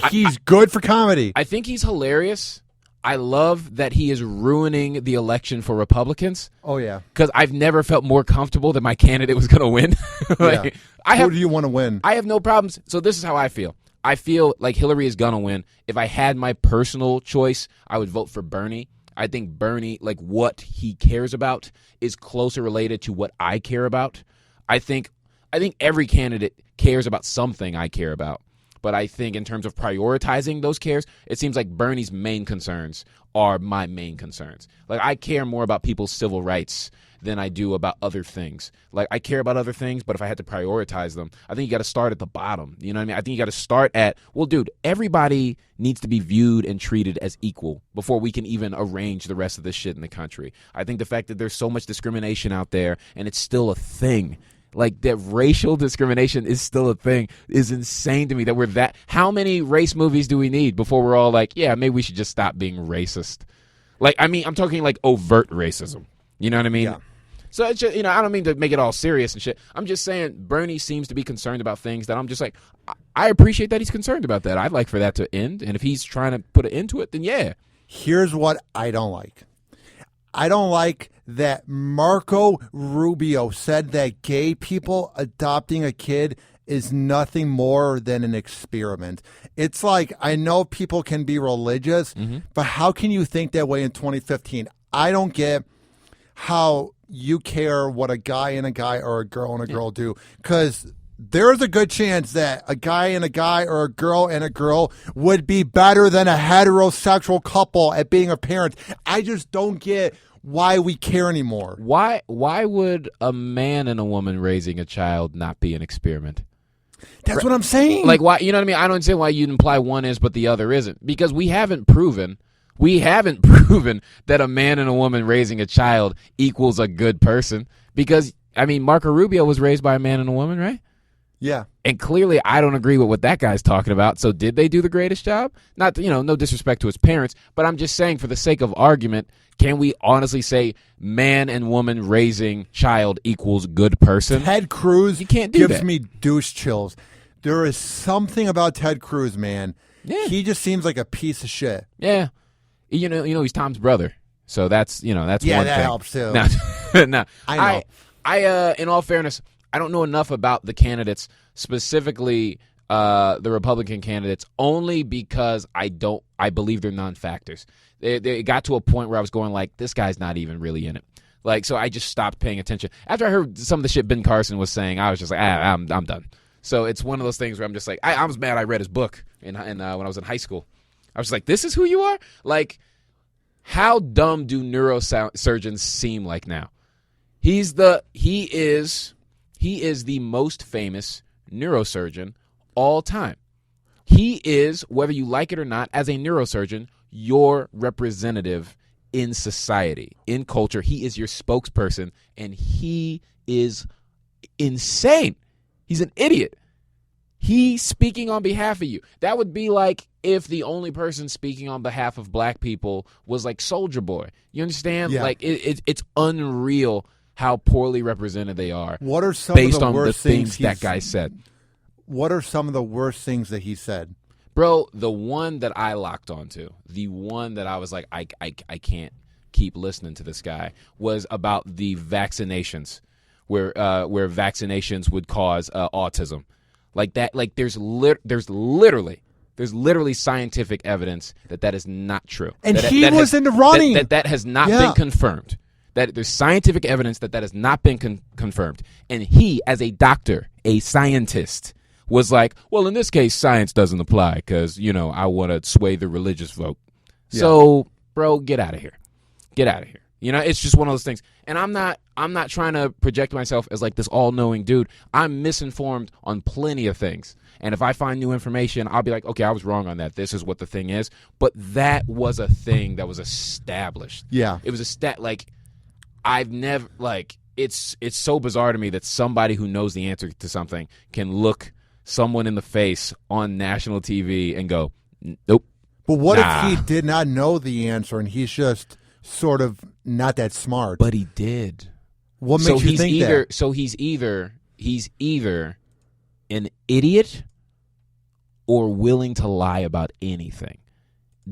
He's good for comedy. I think he's hilarious. I love that he is ruining the election for Republicans. Oh, yeah. Because I've never felt more comfortable that my candidate was going to win. Who do you want to win? I have no problems. So this is how I feel. I feel like Hillary is going to win. If I had my personal choice, I would vote for Bernie. I think Bernie, like what he cares about, is closer related to what I care about. I think every candidate cares about something I care about. But I think in terms of prioritizing those cares, it seems like Bernie's main concerns are my main concerns. Like I care more about people's civil rights than I do about other things. Like I care about other things, but if I had to prioritize them, I think you got to start at the bottom. You know what I mean? I think you got to start at, well, dude, everybody needs to be viewed and treated as equal before we can even arrange the rest of this shit in the country. I think the fact that there's so much discrimination out there and it's still a thing, like that racial discrimination is still a thing, is insane to me that we're that. How many race movies do we need before we're all like, yeah, maybe we should just stop being racist? Like, I mean, I'm talking like overt racism. You know what I mean? Yeah. So it's just, I don't mean to make it all serious and shit. I'm just saying Bernie seems to be concerned about things that I'm just like, I appreciate that he's concerned about that. I'd like for that to end. And if he's trying to put an end to it, then yeah. Here's what I don't like. I don't like that Marco Rubio said that gay people adopting a kid is nothing more than an experiment. It's like, I know people can be religious, but how can you think that way in 2015? I don't get how you care what a guy and a guy or a girl and a girl do, because there's a good chance that a guy and a guy or a girl and a girl would be better than a heterosexual couple at being a parent. I just don't get why we care anymore. Why would a man and a woman raising a child not be an experiment? That's what I'm saying. Like, why? You know what I mean? I don't understand why you'd imply one is but the other isn't, because we haven't proven that a man and a woman raising a child equals a good person. Because, I mean, Marco Rubio was raised by a man and a woman, right? Yeah. And clearly I don't agree with what that guy's talking about. So did they do the greatest job? Not, no disrespect to his parents, but I'm just saying for the sake of argument, can we honestly say man and woman raising child equals good person? Ted Cruz you can't do gives that. me douche chills. There is something about Ted Cruz, man. Yeah. He just seems like a piece of shit. Yeah. You know, he's Tom's brother. So that's that's one thing. Yeah, that helps too. No. I know. In all fairness, I don't know enough about the candidates, specifically the Republican candidates, only because I believe they're non-factors. They got to a point where I was going like, this guy's not even really in it. Like, so I just stopped paying attention. After I heard some of the shit Ben Carson was saying, I was just like, I'm done. So it's one of those things where I'm just like, I was mad I read his book when I was in high school. I was like, this is who you are? Like, how dumb do neurosurgeons seem like now? He is the most famous neurosurgeon all time. He is, whether you like it or not, as a neurosurgeon, your representative in society, in culture. He is your spokesperson, and he is insane. He's an idiot. He's speaking on behalf of you. That would be like if the only person speaking on behalf of black people was like Soulja Boy. You understand? Yeah. Like it's unreal how poorly represented they are. What are some based of the on worst the things that guy said? What are some of the worst things that he said? Bro, the one that I locked onto, the one that I was like, I can't keep listening to this guy, was about the vaccinations, where vaccinations would cause autism, like that. Like there's literally scientific evidence that is not true, and he was in the running. That has not been confirmed. That there's scientific evidence that has not been confirmed, and he, as a doctor, a scientist, was like, well, in this case, science doesn't apply because, I want to sway the religious vote. Yeah. So, bro, get out of here. Get out of here. It's just one of those things. And I'm not trying to project myself as like this all-knowing dude. I'm misinformed on plenty of things. And if I find new information, I'll be like, okay, I was wrong on that. This is what the thing is. But that was a thing that was established. Yeah. It was I've never, it's so bizarre to me that somebody who knows the answer to something can look someone in the face on national TV and go, nope. But what if he did not know the answer and he's just sort of not that smart? But he did. What makes you think that? So he's either an idiot or willing to lie about anything.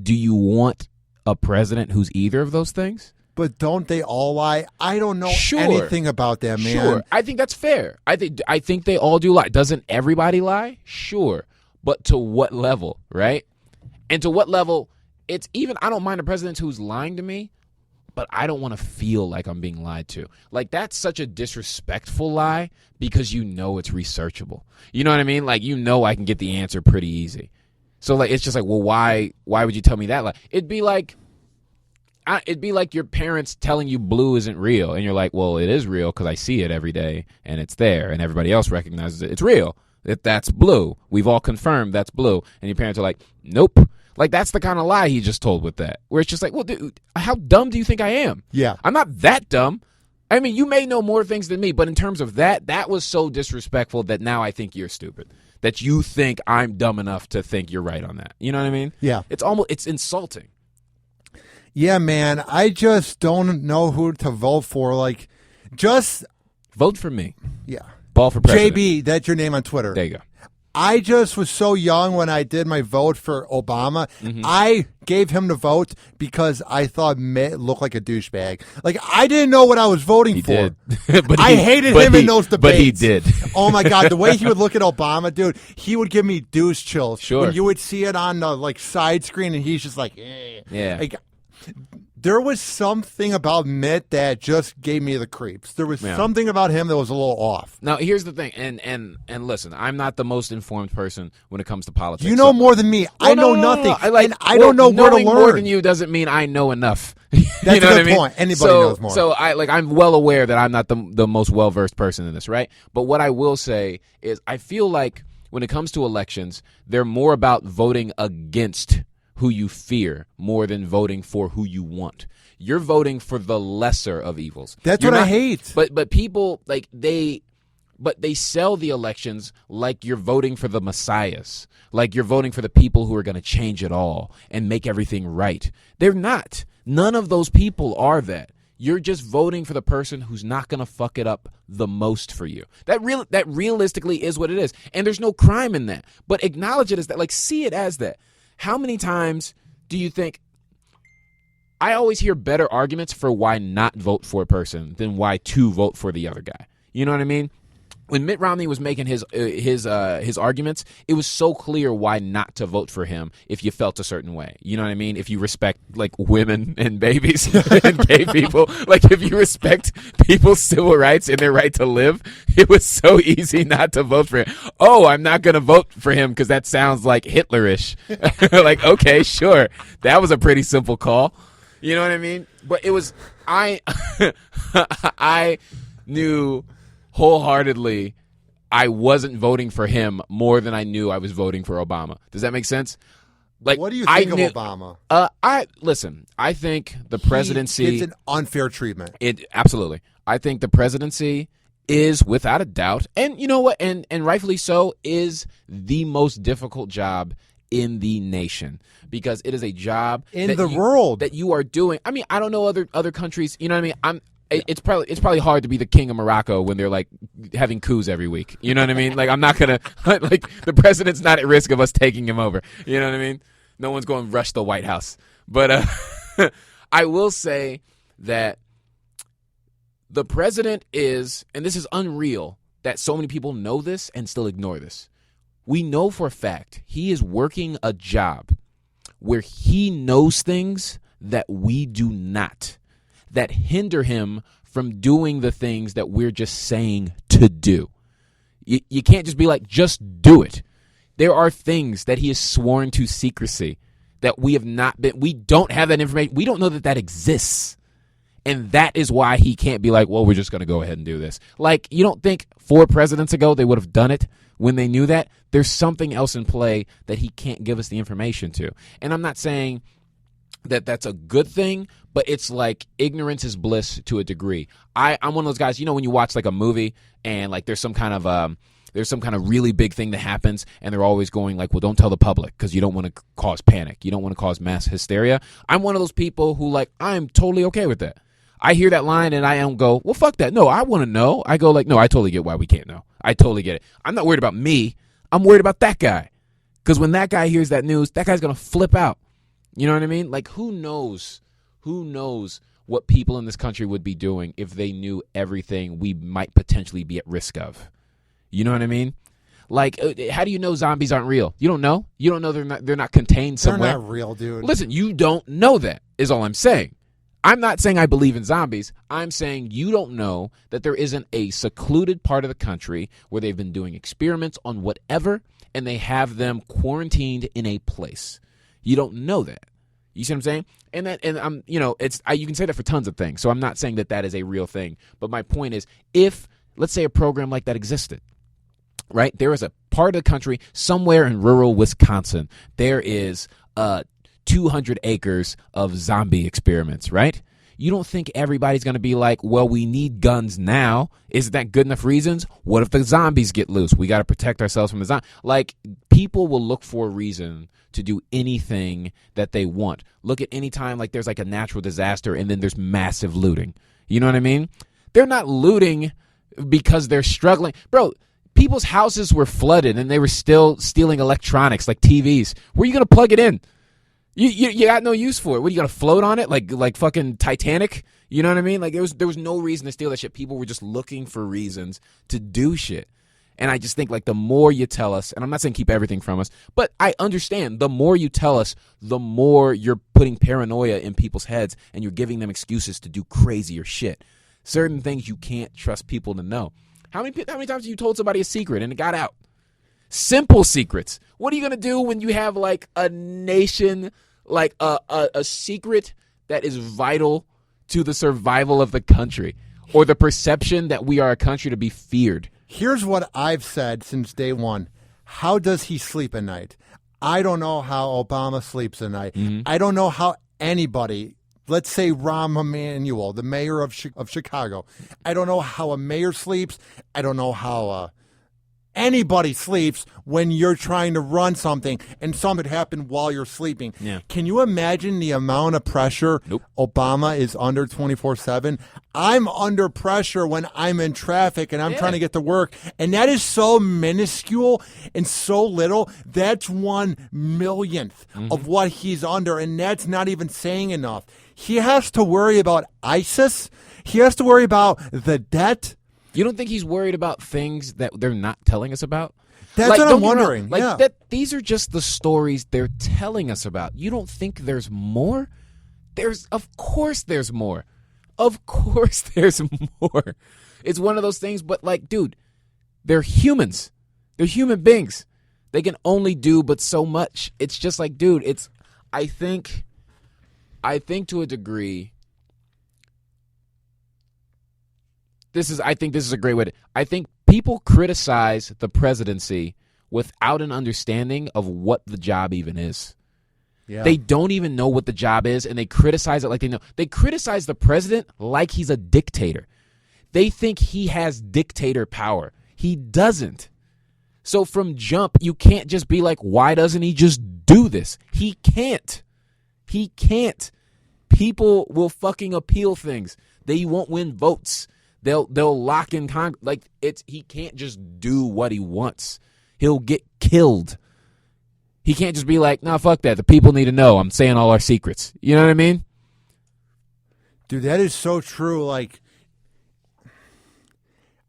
Do you want a president who's either of those things? But don't they all lie? I don't know anything about that, man. Sure, I think that's fair. I think they all do lie. Doesn't everybody lie? Sure, but to what level, right? And to what level? It's even. I don't mind a president who's lying to me, but I don't want to feel like I'm being lied to. Like that's such a disrespectful lie because it's researchable. You know what I mean? Like I can get the answer pretty easy. So like it's just like, well, why would you tell me that lie? It'd be like your parents telling you blue isn't real, and you're like, well, it is real because I see it every day, and it's there, and everybody else recognizes it. It's real. That's blue. We've all confirmed that's blue, and your parents are like, nope. Like that's the kind of lie he just told with that, where it's just like, well, dude, how dumb do you think I am? Yeah, I'm not that dumb. I mean, you may know more things than me, but in terms of that was so disrespectful that now I think you're stupid. That you think I'm dumb enough to think you're right on that. You know what I mean? Yeah. It's insulting. Yeah, man, I just don't know who to vote for. Like, just vote for me. Yeah. Ball for president. JB, that's your name on Twitter. There you go. I just was so young when I did my vote for Obama. Mm-hmm. I gave him the vote because I thought Mitt looked like a douchebag. Like, I didn't know what I was voting for. I hated him in those debates. But he did. Oh, my God. The way he would look at Obama, dude, he would give me douche chills. Sure. When you would see it on the, side screen, and he's just like, eh. Yeah. Like, there was something about Mitt that just gave me the creeps. There was something about him that was a little off. Now, here's the thing, and listen, I'm not the most informed person when it comes to politics. You know more than me. I know nothing. I don't know where to learn. More than you doesn't mean I know enough. That's you know a good point. Anybody knows more. So I'm well aware that I'm not the most well-versed person in this, right? But what I will say is I feel like when it comes to elections, they're more about voting against who you fear more than voting for who you want. You're voting for the lesser of evils. That's what I hate. But people they sell the elections like you're voting for the messiahs, like you're voting for the people who are going to change it all and make everything right. They're not. None of those people are that. You're just voting for the person who's not going to fuck it up the most for you. That realistically is what it is. And there's no crime in that. But acknowledge it as that. Like, see it as that. How many times do you think – I always hear better arguments for why not vote for a person than why to vote for the other guy. You know what I mean? When Mitt Romney was making his arguments, it was so clear why not to vote for him if you felt a certain way. You know what I mean? If you respect like women and babies and gay people, like if you respect people's civil rights and their right to live, it was so easy not to vote for him. Oh, I'm not going to vote for him because that sounds like Hitlerish. Like, okay, sure. That was a pretty simple call. You know what I mean? But it was I knew wholeheartedly I wasn't voting for him more than I knew I was voting for Obama. Does that make sense? Like, what do you think of Obama? I think the presidency it's an unfair treatment. Absolutely. I think the presidency is without a doubt, and you know what, and rightfully so, is the most difficult job in the nation because it is a job in the world that you are doing. I mean, I don't know other countries, you know what I mean? It's probably hard to be the king of Morocco when they're like having coups every week. You know what I mean? Like, I'm not gonna like the president's not at risk of us taking him over. You know what I mean? No one's going to rush the White House. But I will say that the president is, and this is unreal that so many people know this and still ignore this. We know for a fact he is working a job where he knows things that we do not, that hinder him from doing the things that we're just saying to do. You can't just be like, just do it. There are things that he has sworn to secrecy that we don't have that information. We don't know that exists. And that is why he can't be like, well, we're just going to go ahead and do this. Like, you don't think 4 presidents ago they would have done it when they knew that? There's something else in play that he can't give us the information to. And I'm not saying that that's a good thing, but it's like ignorance is bliss to a degree. I'm one of those guys, when you watch like a movie and like there's some kind of really big thing that happens and they're always going like, well, don't tell the public because you don't want to cause panic. You don't want to cause mass hysteria. I'm one of those people who like, I'm totally okay with that. I hear that line and I don't go, well, fuck that. No, I want to know. I go like, no, I totally get why we can't know. I totally get it. I'm not worried about me. I'm worried about that guy. Because when that guy hears that news, that guy's going to flip out. You know what I mean? Like, who knows what people in this country would be doing if they knew everything we might potentially be at risk of? You know what I mean? Like, how do you know zombies aren't real? You don't know? You don't know they're not contained somewhere? They're not real, dude. Listen, you don't know that is all I'm saying. I'm not saying I believe in zombies. I'm saying you don't know that there isn't a secluded part of the country where they've been doing experiments on whatever and they have them quarantined in a place. You don't know that. You see what I'm saying? And I'm, you can say that for tons of things. So I'm not saying that is a real thing. But my point is, if let's say a program like that existed, right? There is a part of the country somewhere in rural Wisconsin. There is 200 acres of zombie experiments, right? You don't think everybody's going to be like, well, we need guns now. Isn't that good enough reasons? What if the zombies get loose? We got to protect ourselves from the zombies. Like, people will look for a reason to do anything that they want. Look at any time like there's like a natural disaster and then there's massive looting. You know what I mean? They're not looting because they're struggling. Bro, people's houses were flooded and they were still stealing electronics like TVs. Where are you going to plug it in? You got no use for it. What, are you going to float on it like fucking Titanic? You know what I mean? Like, there was no reason to steal that shit. People were just looking for reasons to do shit. And I just think, like, the more you tell us, and I'm not saying keep everything from us, but I understand the more you tell us, the more you're putting paranoia in people's heads and you're giving them excuses to do crazier shit. Certain things you can't trust people to know. How many times have you told somebody a secret and it got out? Simple secrets. What are you going to do when you have like a nation, like a secret that is vital to the survival of the country or the perception that we are a country to be feared? Here's what I've said since day one. How does he sleep at night? I don't know how Obama sleeps at night. Mm-hmm. I don't know how anybody, let's say Rahm Emanuel, the mayor of Chicago. I don't know how a mayor sleeps. I don't know how anybody sleeps when you're trying to run something and something happened while you're sleeping. Yeah. Can you imagine the amount of pressure Obama is under 24/7? I'm under pressure when I'm in traffic and I'm trying to get to work. And that is so minuscule and so little. That's 1/1,000,000th of what he's under. And that's not even saying enough. He has to worry about ISIS. He has to worry about the debt. You don't think he's worried about things that they're not telling us about? That's what I'm wondering. These are just the stories they're telling us about. You don't think there's more? Of course there's more. Of course there's more. It's one of those things, but like, dude, they're humans. They're human beings. They can only do but so much. It's just like, dude, I think to a degree, I think this is a great way I think people criticize the presidency without an understanding of what the job even is. Yeah. They don't even know what the job is, and they criticize it like they know. They criticize the president like he's a dictator. They think he has dictator power. He doesn't. So from jump, you can't just be like, why doesn't he just do this? He can't. He can't. People will fucking appeal things. They won't win votes. They'll lock in Congress. Like, he can't just do what he wants. He'll get killed. He can't just be like, nah, fuck that. The people need to know. I'm saying all our secrets. You know what I mean? Dude, that is so true. Like,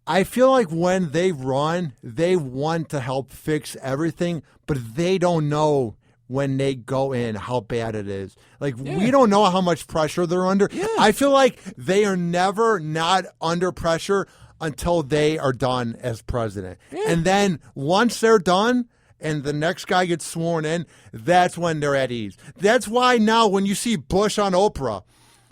I feel like when they run, they want to help fix everything, but they don't know when they go in how bad it is. Like, we don't know how much pressure they're under. Yeah. I feel like they are never not under pressure until they are done as president. Yeah. And then once they're done and the next guy gets sworn in, that's when they're at ease. That's why now when you see Bush on Oprah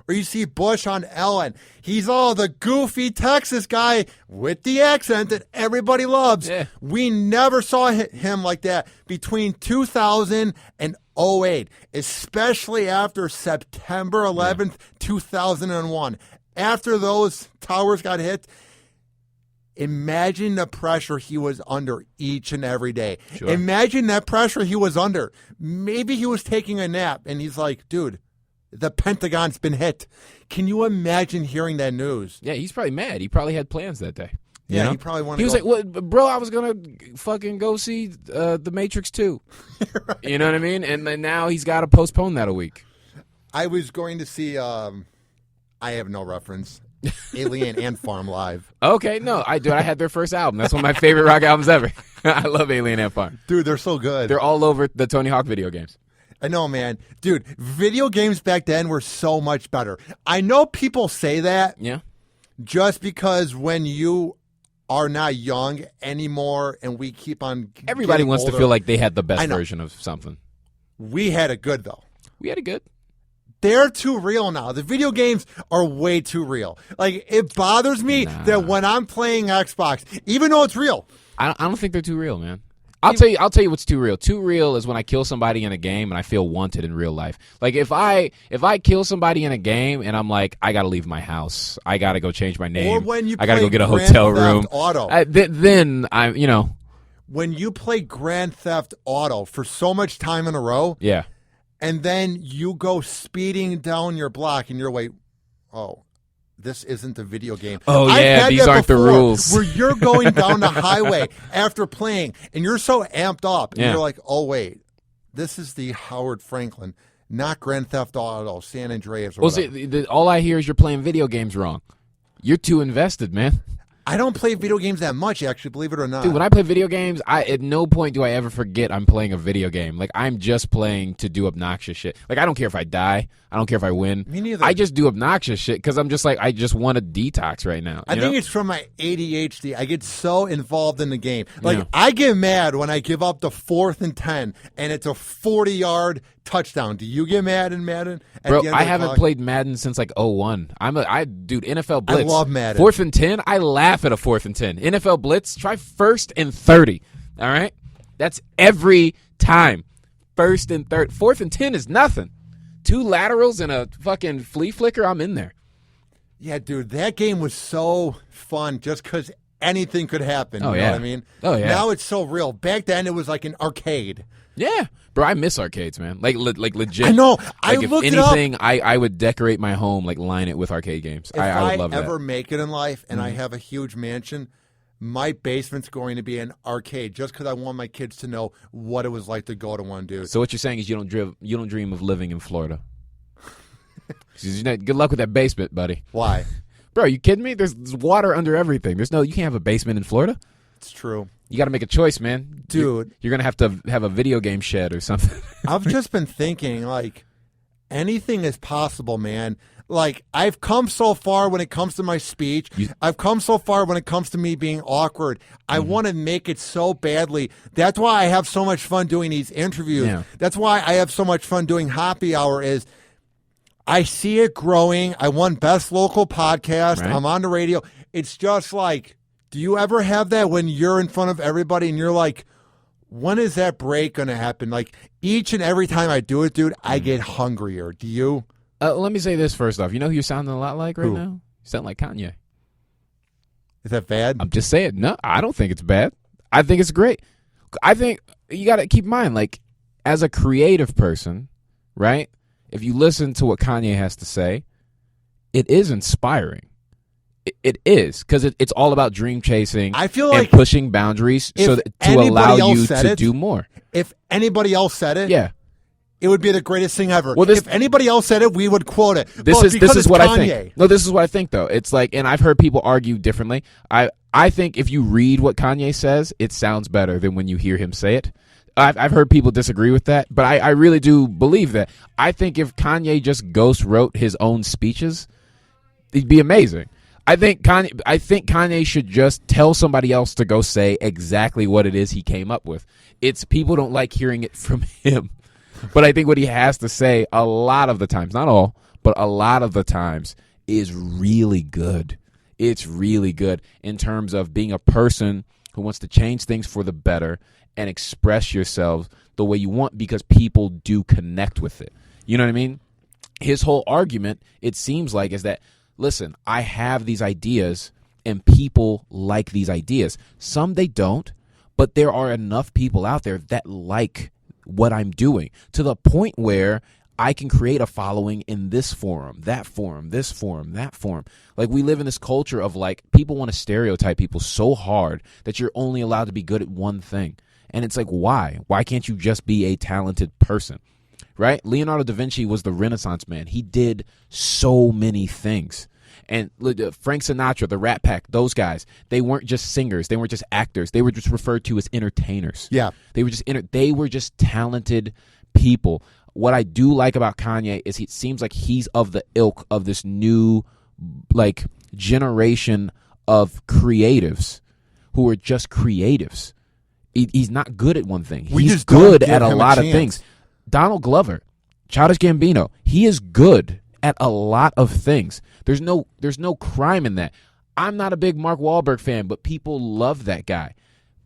or you see Bush on Ellen, he's all the goofy Texas guy with the accent that everybody loves. Yeah. We never saw him like that between 2000 and 2008, especially after September 11th, 2001. After those towers got hit, imagine the pressure he was under each and every day. Sure. Imagine that pressure he was under. Maybe he was taking a nap, and he's like, dude, the Pentagon's been hit. Can you imagine hearing that news? Yeah, he's probably mad. He probably had plans that day. Yeah, know? He probably wanted to go. He was like, well, bro, I was going to fucking go see The Matrix 2. Right. You know what I mean? And then now he's got to postpone that a week. I was going to see, I have no reference, Alien and Farm Live. Okay, no, I had their first album. That's one of my favorite rock albums ever. I love Alien and Farm. Dude, they're so good. They're all over the Tony Hawk video games. I know, man. Dude, video games back then were so much better. I know people say that. Yeah. Just because when you are not young anymore and we keep on everybody wants older, to feel like they had the best version of something. We had it good, though. We had it good. They're too real now. The video games are way too real. Like, it bothers me that when I'm playing Xbox, even though it's real. I don't think they're too real, man. I'll tell you what's too real. Too real is when I kill somebody in a game and I feel wanted in real life. Like, if I kill somebody in a game and I'm like, I got to leave my house. I got to go change my name. Or when you I got to go get a hotel room. Auto. Then I'm, when you play Grand Theft Auto for so much time in a row. Yeah. And then you go speeding down your block and you're like, oh, this isn't a video game. Oh, yeah, these aren't the rules. Where you're going down the highway after playing, and you're so amped up, and you're like, oh, wait, this is the Howard Franklin, not Grand Theft Auto, San Andreas, or whatever. See, all I hear is you're playing video games wrong. You're too invested, man. I don't play video games that much, actually, believe it or not. Dude, when I play video games, at no point do I ever forget I'm playing a video game. Like, I'm just playing to do obnoxious shit. Like, I don't care if I die. I don't care if I win. Me neither. I just do obnoxious shit because I'm just like, I just want to detox right now. I think it's from my ADHD. I get so involved in the game. Like, I get mad when I give up the 4th and 10, and it's a 40-yard touchdown. Do you get mad in Madden? Bro, I haven't played Madden since like 01. Dude, NFL Blitz. I love Madden. 4th and 10, I laugh at a 4th and 10. NFL Blitz, try 1st and 30. All right? That's every time. 1st and 30. 4th and 10 is nothing. 2 laterals and a fucking flea flicker, I'm in there. Yeah, dude, that game was so fun just because anything could happen. You know what I mean? Oh, yeah. Now it's so real. Back then, it was like an arcade. Yeah. Bro, I miss arcades, man. Like legit. I know. I looked it up. If anything, I would decorate my home, like line it with arcade games. I would love that. If I ever make it in life and I have a huge mansion, my basement's going to be an arcade just because I want my kids to know what it was like to go to one, dude. So what you're saying is you don't dream of living in Florida. Good luck with that basement, buddy. Why? Bro, are you kidding me? There's water under everything. You can't have a basement in Florida. It's true. You got to make a choice, man. Dude. You're going to have a video game shed or something. I've just been thinking, like, anything is possible, man. Like, I've come so far when it comes to my speech. I've come so far when it comes to me being awkward. I want to make it so badly. That's why I have so much fun doing these interviews. Yeah. That's why I have so much fun doing Hoppe Hour is I see it growing. I won Best Local Podcast. Right. I'm on the radio. It's just like, do you ever have that when you're in front of everybody and you're like, when is that break going to happen? Like, each and every time I do it, dude, I get hungrier. Do you? Let me say this first off. You know who you're sounding a lot like right now? You sound like Kanye. Is that bad? I'm just saying. No, I don't think it's bad. I think it's great. I think you got to keep in mind, like, as a creative person, right? If you listen to what Kanye has to say, it is inspiring. It is, because it's all about dream chasing. I feel like and pushing boundaries to allow you to do more. If anybody else said it, yeah, it would be the greatest thing ever. Well, if anybody else said it, we would quote it. This is what Kanye. I think. No, this is what I think, though. It's like, and I've heard people argue differently. I think if you read what Kanye says, it sounds better than when you hear him say it. I've heard people disagree with that, but I really do believe that. I think if Kanye just ghost wrote his own speeches, it'd be amazing. I think Kanye should just tell somebody else to go say exactly what it is he came up with. It's people don't like hearing it from him. But I think what he has to say a lot of the times, not all, but a lot of the times, is really good. It's really good in terms of being a person who wants to change things for the better and express yourself the way you want, because people do connect with it. You know what I mean? His whole argument, it seems like, is that, listen, I have these ideas and people like these ideas. Some they don't, but there are enough people out there that like what I'm doing to the point where I can create a following in this forum, that forum, this forum, that forum. Like, we live in this culture of, like, people want to stereotype people so hard that you're only allowed to be good at one thing. And it's like, why? Why can't you just be a talented person? Right? Leonardo da Vinci was the Renaissance man. He did so many things. And Frank Sinatra, the Rat Pack, those guys, they weren't just singers. They weren't just actors. They were just referred to as entertainers. Yeah. They were just talented people. What I do like about Kanye is it seems like he's of the ilk of this new, like, generation of creatives who are just creatives. He's not good at one thing. He's good at a lot of things. Donald Glover, Childish Gambino, he is good at a lot of things. There's no crime in that. I'm not a big Mark Wahlberg fan, but people love that guy.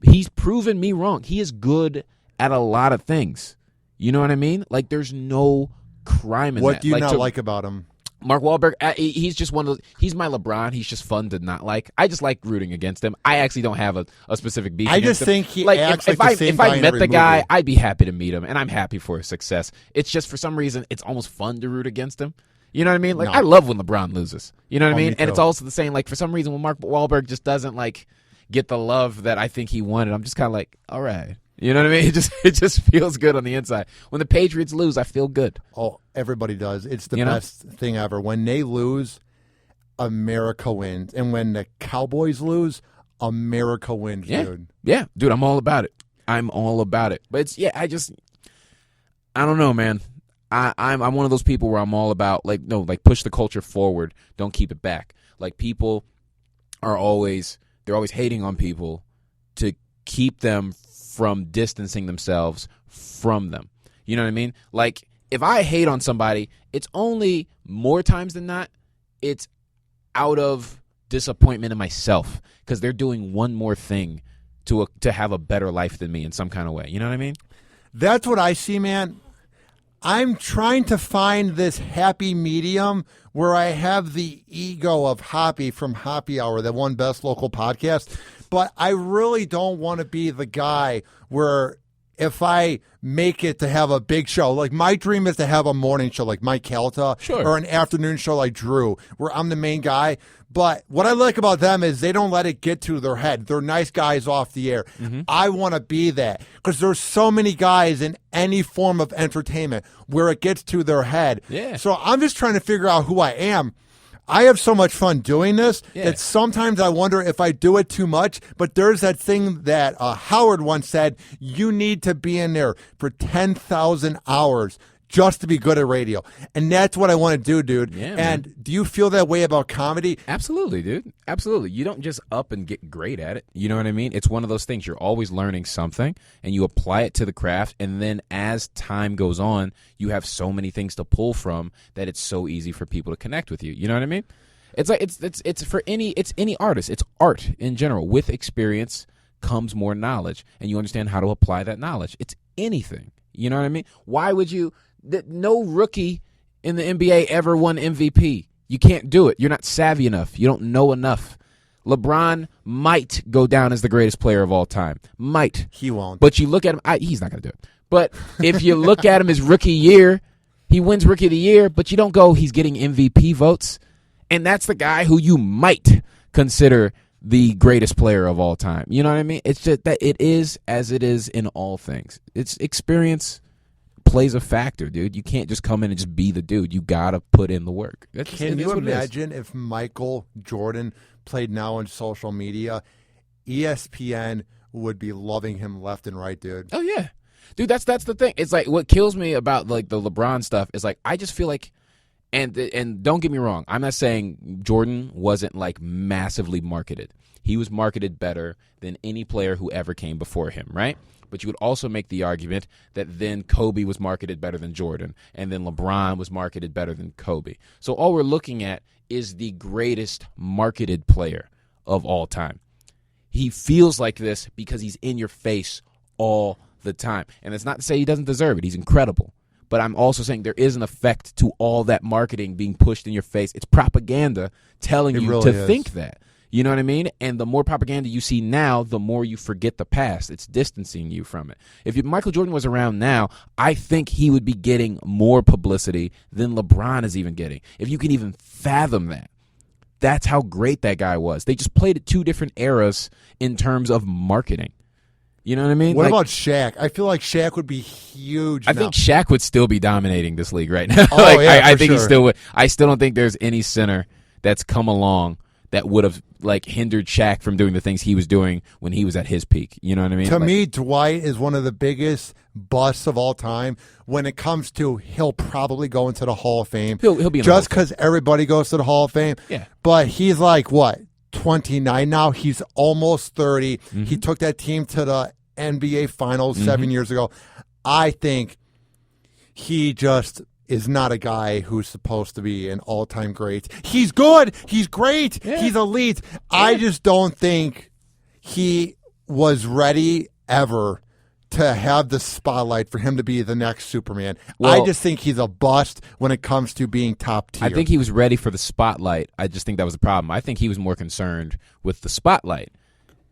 He's proven me wrong. He is good at a lot of things. You know what I mean? Like, there's no crime in that. What do you not like about him? Mark Wahlberg, he's just one of those, he's my LeBron. He's just fun to not like. I just like rooting against him. I actually don't have a specific beef. I just think he acts like the same if I met the guy, movie. I'd be happy to meet him, and I'm happy for his success. It's just, for some reason, it's almost fun to root against him. You know what I mean? Like, I love when LeBron loses. You know what I mean? And it's also the same, like, for some reason, when Mark Wahlberg just doesn't, like, get the love that I think he wanted, I'm just kind of like, all right. You know what I mean? It just feels good on the inside. When the Patriots lose, I feel good. Oh, everybody does. It's the best thing ever. When they lose, America wins. And when the Cowboys lose, America wins, dude. Yeah, dude, I'm all about it. I'm all about it. But it's, I don't know, man. I'm one of those people where I'm all about, like, no, like, push the culture forward. Don't keep it back. Like, people are always hating on people to keep them from distancing themselves from them. You know what I mean? Like, if I hate on somebody, it's only more times than not, it's out of disappointment in myself because they're doing one more thing to have a better life than me in some kind of way. You know what I mean? That's what I see, man. I'm trying to find this happy medium where I have the ego of Hoppe from Hoppe Hour, that one best local podcast. But I really don't want to be the guy where if I make it to have a big show, like my dream is to have a morning show like Mike Calta, or an afternoon show like Drew, where I'm the main guy. But what I like about them is they don't let it get to their head. They're nice guys off the air. Mm-hmm. I want to be that because there's so many guys in any form of entertainment where it gets to their head. Yeah. So I'm just trying to figure out who I am. I have so much fun doing this that sometimes I wonder if I do it too much. But there's that thing that Howard once said, you need to be in there for 10,000 hours just to be good at radio. And that's what I want to do, dude. Yeah, and man. Do you feel that way about comedy? Absolutely, dude. Absolutely. You don't just up and get great at it. You know what I mean? It's one of those things. You're always learning something, and you apply it to the craft. And then as time goes on, you have so many things to pull from that it's so easy for people to connect with you. You know what I mean? It's like it's for any artist. It's art in general. With experience comes more knowledge, and you understand how to apply that knowledge. It's anything. You know what I mean? Why would you? No rookie in the NBA ever won MVP. You can't do it. You're not savvy enough. You don't know enough. LeBron might go down as the greatest player of all time. Might. He won't. But you look at him. He's not going to do it. But if you look at him his rookie year, he wins Rookie of the Year, but you don't go, he's getting MVP votes. And that's the guy who you might consider the greatest player of all time. You know what I mean? It's just that it is as it is in all things. It's experience plays a factor, dude. You can't just come in and just be the dude. You got to put in the work. Can you imagine if Michael Jordan played now on social media? ESPN would be loving him left and right, dude. Oh, yeah. Dude, that's the thing. It's like what kills me about like the LeBron stuff is like I just feel like and don't get me wrong, I'm not saying Jordan wasn't like massively marketed. He was marketed better than any player who ever came before him, right? But you would also make the argument that then Kobe was marketed better than Jordan, and then LeBron was marketed better than Kobe. So all we're looking at is the greatest marketed player of all time. He feels like this because he's in your face all the time. And it's not to say he doesn't deserve it. He's incredible. But I'm also saying there is an effect to all that marketing being pushed in your face. It's propaganda telling you really to think that. You know what I mean? And the more propaganda you see now, the more you forget the past. It's distancing you from it. If Michael Jordan was around now, I think he would be getting more publicity than LeBron is even getting. If you can even fathom that. That's how great that guy was. They just played at two different eras in terms of marketing. You know what I mean? What about Shaq? I feel like Shaq would be huge. I think Shaq would still be dominating this league right now. Oh, yeah, I think sure. he still would. I still don't think there's any center that's come along that would have like hindered Shaq from doing the things he was doing when he was at his peak. You know what I mean? To me, Dwight is one of the biggest busts of all time. When it comes to, he'll probably go into the Hall of Fame. He'll be in just because everybody goes to the Hall of Fame. Yeah. But he's like, what, 29 now? He's almost 30. Mm-hmm. He took that team to the NBA Finals 7 years ago. I think he just is not a guy who's supposed to be an all-time great. He's good. He's great. Yeah. He's elite. Yeah. I just don't think he was ready ever to have the spotlight for him to be the next Superman. Well, I just think he's a bust when it comes to being top tier. I think he was ready for the spotlight. I just think that was the problem. I think he was more concerned with the spotlight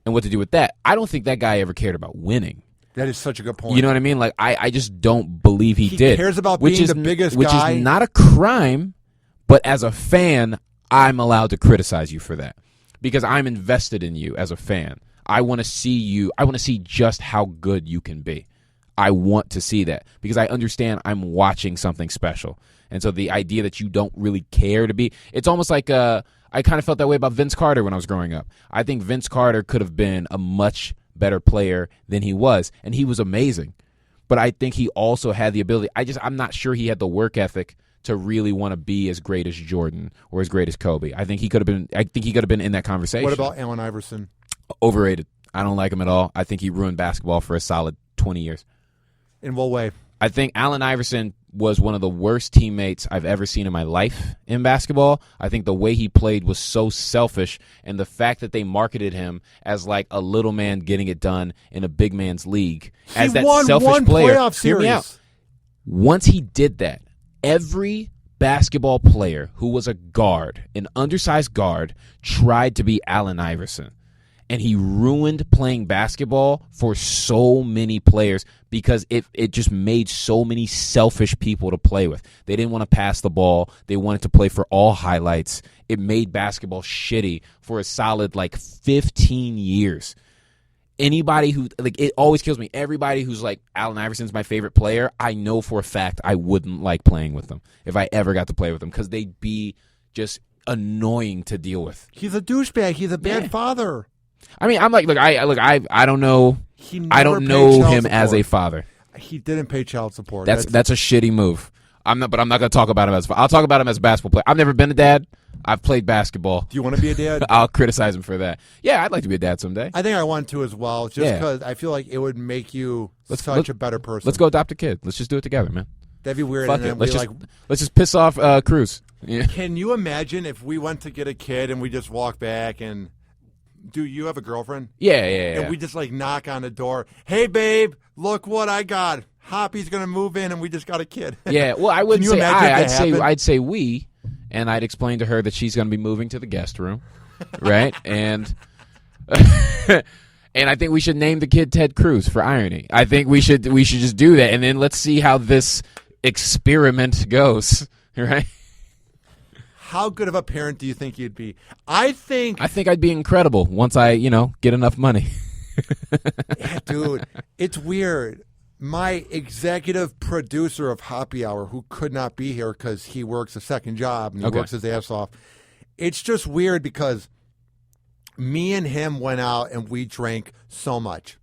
and what to do with that. I don't think that guy ever cared about winning. That is such a good point. You know what I mean? Like I just don't believe he did. He cares about being the biggest guy. Which is not a crime, but as a fan, I'm allowed to criticize you for that because I'm invested in you as a fan. I want to see you. I want to see just how good you can be. I want to see that because I understand I'm watching something special. And so the idea that you don't really care to be, it's almost like I kind of felt that way about Vince Carter when I was growing up. I think Vince Carter could have been a much better player than he was, and he was amazing. But I think he also had the ability. I'm not sure he had the work ethic to really want to be as great as Jordan or as great as Kobe. I think he could have been. I think he could have been in that conversation. What about Allen Iverson? Overrated. I don't like him at all. I think he ruined basketball for a solid 20 years. In what way? I think Allen Iverson was one of the worst teammates I've ever seen in my life in basketball. I think the way he played was so selfish, and the fact that they marketed him as like a little man getting it done in a big man's league as that selfish player. Hear me out. Once he did that, every basketball player who was a guard, an undersized guard, tried to be Allen Iverson. And he ruined playing basketball for so many players because it just made so many selfish people to play with. They didn't want to pass the ball. They wanted to play for all highlights. It made basketball shitty for a solid, 15 years. Anybody who, it always kills me. Everybody who's like, Allen Iverson's my favorite player, I know for a fact I wouldn't like playing with them if I ever got to play with them because they'd be just annoying to deal with. He's a douchebag. He's a bad father. I mean, I'm like, I don't know. I don't know him as a father. He didn't pay child support. That's a shitty move. I'm not going to talk about him as. I'll talk about him as a basketball player. I've never been a dad. I've played basketball. Do you want to be a dad? I'll criticize him for that. Yeah, I'd like to be a dad someday. I think I want to as well, just because I feel like it would make you such a better person. Let's go adopt a kid. Let's just do it together, man. That'd be weird. Fuck it. Let's just piss off Cruz. Yeah. Can you imagine if we went to get a kid and we just walk back and. Do you have a girlfriend? Yeah. And we just knock on the door. Hey, babe, look what I got. Hoppy's going to move in and we just got a kid. Yeah, well, I wouldn't say I'd say we, and I'd explain to her that she's going to be moving to the guest room, right? And and I think we should name the kid Ted Cruz for irony. I think we should just do that, and then let's see how this experiment goes, right? how good of a parent do you think you'd be? I think I'd be incredible once I, get enough money. Yeah, dude, it's weird. My executive producer of Hoppe Hour, who could not be here because he works a second job and he works his ass off. It's just weird because me and him went out and we drank so much.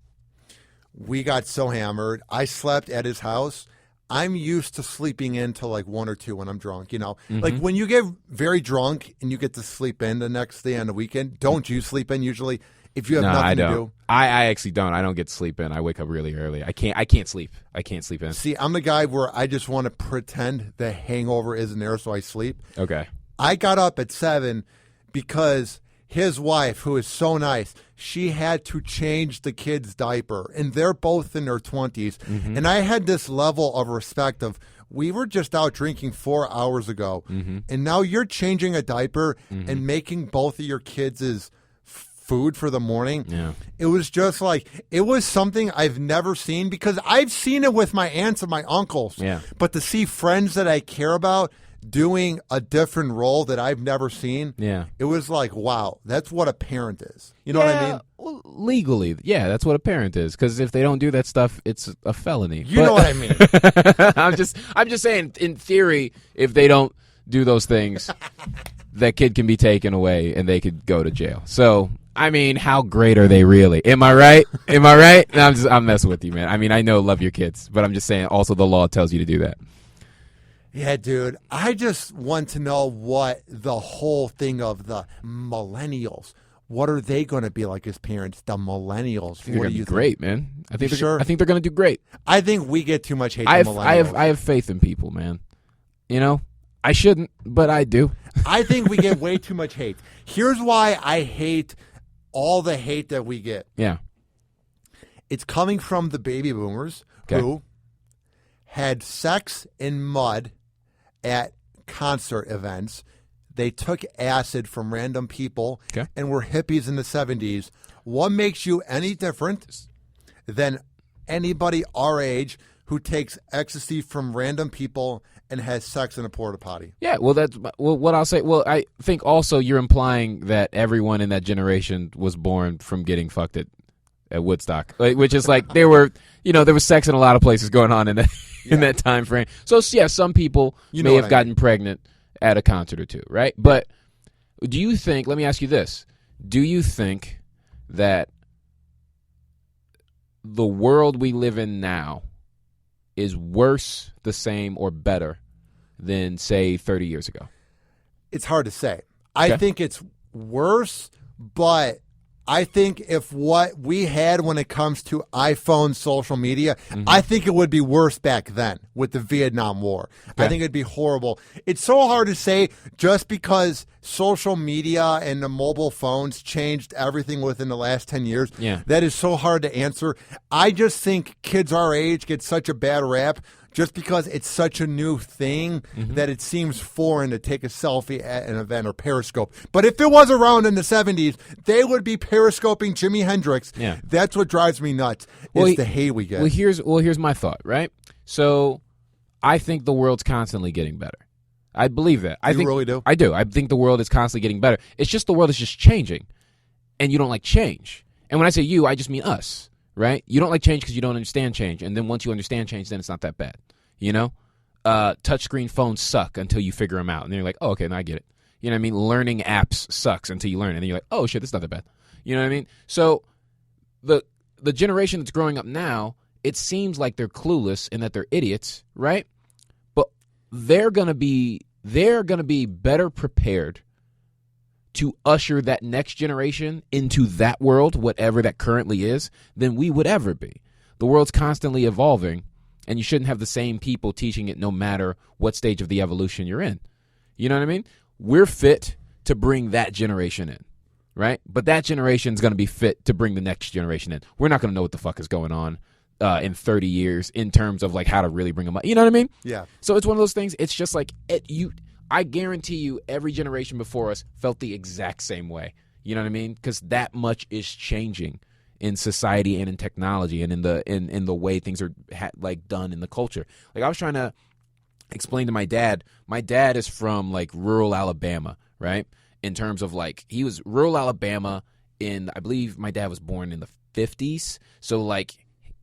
We got so hammered. I slept at his house. I'm used to sleeping in till like 1 or 2 when I'm drunk, Like when you get very drunk and you get to sleep in the next day on the weekend, don't you sleep in usually if you have nothing to do? I actually don't. I don't get to sleep in. I wake up really early. I can't sleep. I can't sleep in. See, I'm the guy where I just want to pretend the hangover isn't there so I sleep. Okay. I got up at 7 because his wife, who is so nice, she had to change the kid's diaper, and they're both in their 20s. Mm-hmm. And I had this level of respect of, we were just out drinking 4 hours ago, and now you're changing a diaper and making both of your kids' food for the morning. Yeah. It was just like, it was something I've never seen, because I've seen it with my aunts and my uncles. Yeah. But to see friends that I care about doing a different role that I've never seen, it was like, wow, that's what a parent is. You know what I mean? Well, legally, that's what a parent is. Because if they don't do that stuff, it's a felony. You know what I mean? I'm just saying, in theory, if they don't do those things, that kid can be taken away and they could go to jail. So, I mean, how great are they really? Am I right? Am I right? No, I'm messing with you, man. I mean, I know, love your kids, but I'm just saying, also the law tells you to do that. Yeah, dude. I just want to know what the whole thing of the millennials, what are they going to be like as parents? The millennials. What do you think? Great, man. I think sure? I think they're going to do great. I think we get too much hate. I have faith in people, man. I shouldn't, but I do. I think we get way too much hate. Here's why I hate all the hate that we get. Yeah. It's coming from the baby boomers who had sex in mud at concert events. They took acid from random people and were hippies in the 70s. What makes you any different than anybody our age who takes ecstasy from random people and has sex in a porta potty? Yeah, well, what I'll say. Well, I think also you're implying that everyone in that generation was born from getting fucked at Woodstock, which is like there was sex in a lot of places going on in that in that time frame. So some people may have gotten pregnant at a concert or two, right? But do you think? Let me ask you this: do you think that the world we live in now is worse, the same, or better than, say, 30 years ago? It's hard to say. I think it's worse, but I think if what we had when it comes to iPhone, social media, I think it would be worse back then with the Vietnam War. I think it'd be horrible. It's so hard to say just because social media and the mobile phones changed everything within the last 10 years. Yeah. That is so hard to answer. I just think kids our age get such a bad rap just because it's such a new thing that it seems foreign to take a selfie at an event or Periscope. But if it was around in the 70s, they would be Periscoping Jimi Hendrix. Yeah. That's what drives me nuts, is the hate we get. Well, here's my thought, right? So I think the world's constantly getting better. I believe that. You really do? I do. I think the world is constantly getting better. It's just the world is just changing, and you don't like change. And when I say you, I just mean us, right? You don't like change because you don't understand change, and then once you understand change, then it's not that bad, touchscreen phones suck until you figure them out, and then you're like, oh, okay, now I get it. You know what I mean? Learning apps sucks until you learn it, and then you're like, oh, shit, this is not that bad. You know what I mean? So the generation that's growing up now, it seems like they're clueless and that they're idiots, right? But they're gonna be better prepared to usher that next generation into that world, whatever that currently is, than we would ever be. The world's constantly evolving, and you shouldn't have the same people teaching it no matter what stage of the evolution you're in. You know what I mean? We're fit to bring that generation in, right? But that generation is going to be fit to bring the next generation in. We're not going to know what the fuck is going on in 30 years in terms of like how to really bring them up. You know what I mean? Yeah. So it's one of those things. It's just like I guarantee you every generation before us felt the exact same way. You know what I mean? Because that much is changing in society and in technology and in the way things are done in the culture. Like I was trying to explained to my dad is from like rural Alabama, right? In terms of like, he was rural Alabama I believe my dad was born in the 50s. So like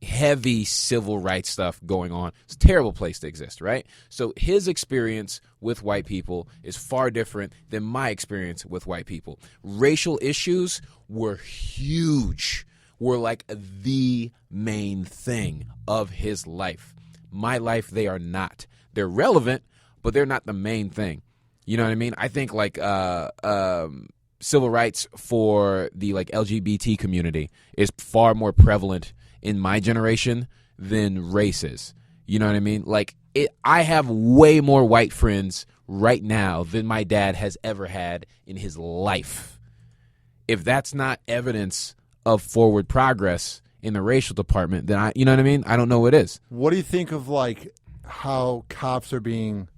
heavy civil rights stuff going on. It's a terrible place to exist, right? So his experience with white people is far different than my experience with white people. Racial issues were huge, were like the main thing of his life. My life, they are not. They're relevant, but they're not the main thing. You know what I mean? I think like civil rights for the like LGBT community is far more prevalent in my generation than race is. You know what I mean? Like I have way more white friends right now than my dad has ever had in his life. If that's not evidence of forward progress in the racial department, then you know what I mean? I don't know what is. What do you think of like how cops are being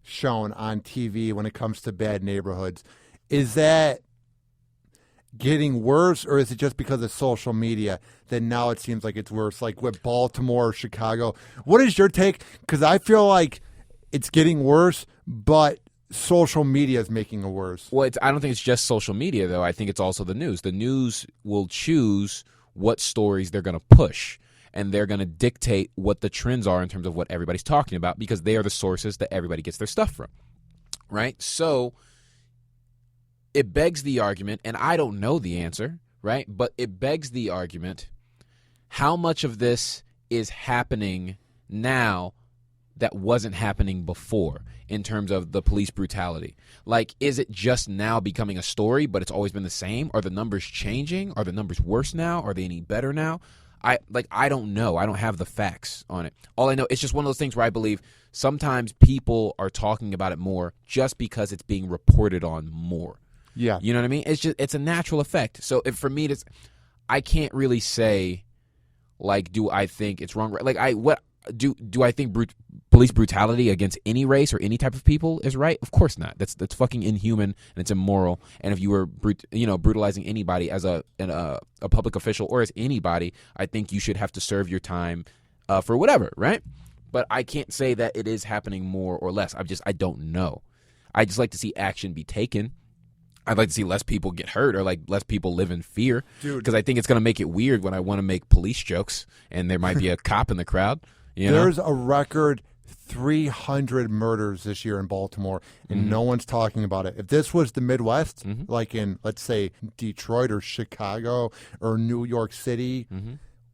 shown on TV when it comes to bad neighborhoods? Is that getting worse, or is it just because of social media that now it seems like it's worse, like with Baltimore or Chicago? What is your take? Because I feel like it's getting worse, but social media is making it worse. Well, I don't think it's just social media, though. I think it's also the news. The news will choose what stories they're going to push, and they're going to dictate what the trends are in terms of what everybody's talking about, because they are the sources that everybody gets their stuff from, right? So it begs the argument, and I don't know the answer, right? But it begs the argument, how much of this is happening now that wasn't happening before in terms of the police brutality? Like, is it just now becoming a story, but it's always been the same? Are the numbers changing? Are the numbers worse now? Are they any better now? I don't know. I don't have the facts on it. All I know, it's just one of those things where I believe sometimes people are talking about it more just because it's being reported on more. Yeah. You know what I mean? It's a natural effect. So for me, I can't really say, like, do I think it's wrong? Like, do I think police brutality against any race or any type of people is right? Of course not. That's fucking inhuman, and it's immoral. And if you were brutalizing anybody as a public official or as anybody, I think you should have to serve your time for whatever, right? But I can't say that it is happening more or less. I don't know. I just like to see action be taken. I'd like to see less people get hurt, or like less people live in fear, because I think it's going to make it weird when I want to make police jokes and there might be a cop in the crowd. There's a record 300 murders this year in Baltimore, and no one's talking about it. If this was the Midwest, like in, let's say, Detroit or Chicago or New York City,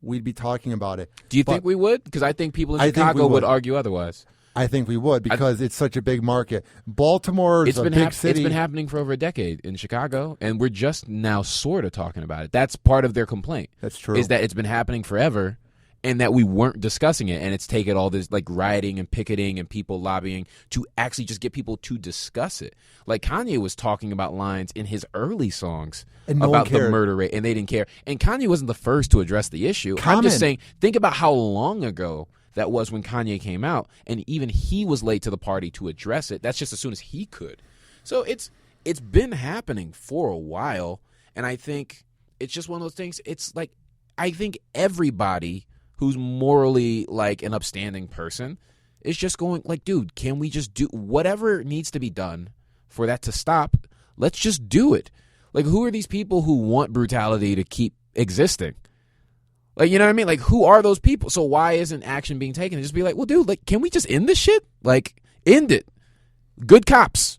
we'd be talking about it. Do you think we would? Because I think people in Chicago would argue otherwise. I think we would, because it's such a big market. Baltimore is a big city. It's been happening for over a decade in Chicago, and we're just now sort of talking about it. That's part of their complaint. That's true. Is that it's been happening forever, and that we weren't discussing it, and it's taken all this like rioting and picketing and people lobbying to actually just get people to discuss it. Like Kanye was talking about lines in his early songs about the murder rate, and they didn't care. And Kanye wasn't the first to address the issue. I'm just saying, think about how long ago that was when Kanye came out, and even he was late to the party to address it. That's just as soon as he could. So it's been happening for a while, and I think it's just one of those things. It's like, I think everybody who's morally like an upstanding person is just going like, dude, can we just do whatever needs to be done for that to stop? Let's just do it. Like, who are these people who want brutality to keep existing? Like, you know what I mean? Like, who are those people? So why isn't action being taken? And just be like, well, dude, like, can we just end this shit? Like, end it. Good cops.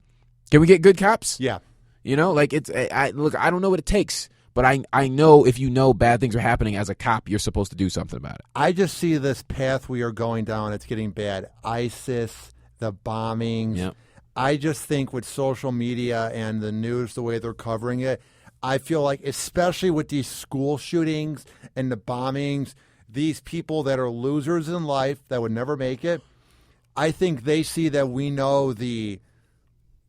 Can we get good cops? Yeah. You know, like, look, I don't know what it takes, but I know if you know bad things are happening as a cop, you're supposed to do something about it. I just see this path we are going down. It's getting bad. ISIS, the bombings. Yep. I just think with social media and the news, the way they're covering it, I feel like, especially with these school shootings and the bombings, these people that are losers in life that would never make it, I think they see that we know the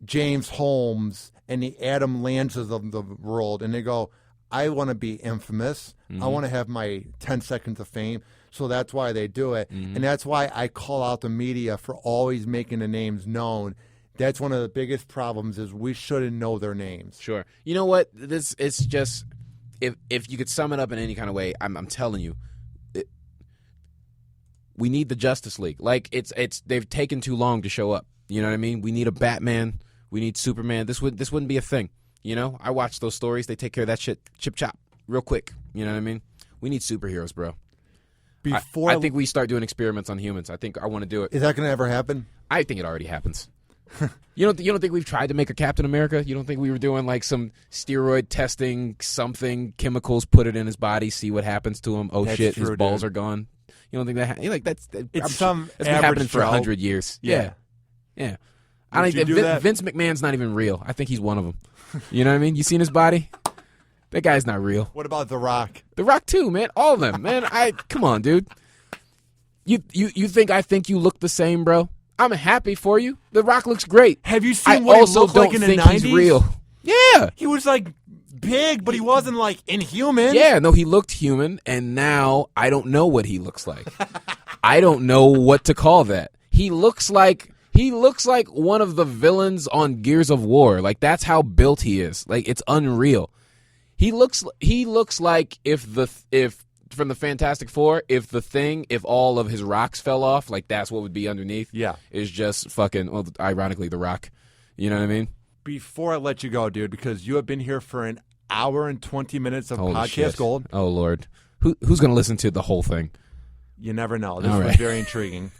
James Holmes and the Adam Lanzas of the world, and they go, I want to be infamous. I want to have my 10 seconds of fame. So that's why they do it. And that's why I call out the media for always making the names known. That's one of the biggest problems, is we shouldn't know their names. Sure. You know what? It's just, if you could sum it up in any kind of way, I'm telling you, We need the Justice League. Like they've taken too long to show up. You know what I mean? We need a Batman. We need Superman. This wouldn't be a thing. You know, I watch those stories. They take care of that shit chip chop real quick. You know what I mean? We need superheroes, bro. I think we start doing experiments on humans. I think I want to do it. Is that going to ever happen? I think it already happens. You don't think we've tried to make a Captain America? You don't think we were doing like some steroid testing, something, chemicals, put it in his body, see what happens to him? Oh, that's shit, true, his balls are gone. You don't think that? That's been happening for 100 years. Yeah. I don't think Vince McMahon's not even real. I think he's one of them. You know what I mean? You seen his body? That guy's not real. What about The Rock? The Rock too, man. All of them, man. Come on, dude. You think I think you look the same, bro? I'm happy for you. The Rock looks great. Have you seen what he looked like in the 90s? I also don't think he's real. Yeah. He was like big, but he wasn't like inhuman. Yeah, no, he looked human, and now I don't know what he looks like. I don't know what to call that. He looks like one of the villains on Gears of War. Like, that's how built he is. Like, it's unreal. He looks like if from the Fantastic Four, if all of his rocks fell off, like that's what would be underneath. Yeah. Is just fucking, well, ironically, The Rock. You know what I mean? Before I let you go, dude, because you have been here for an hour and 20 minutes of podcast gold. Oh, Lord. Who's going to listen to the whole thing? You never know. This was very intriguing.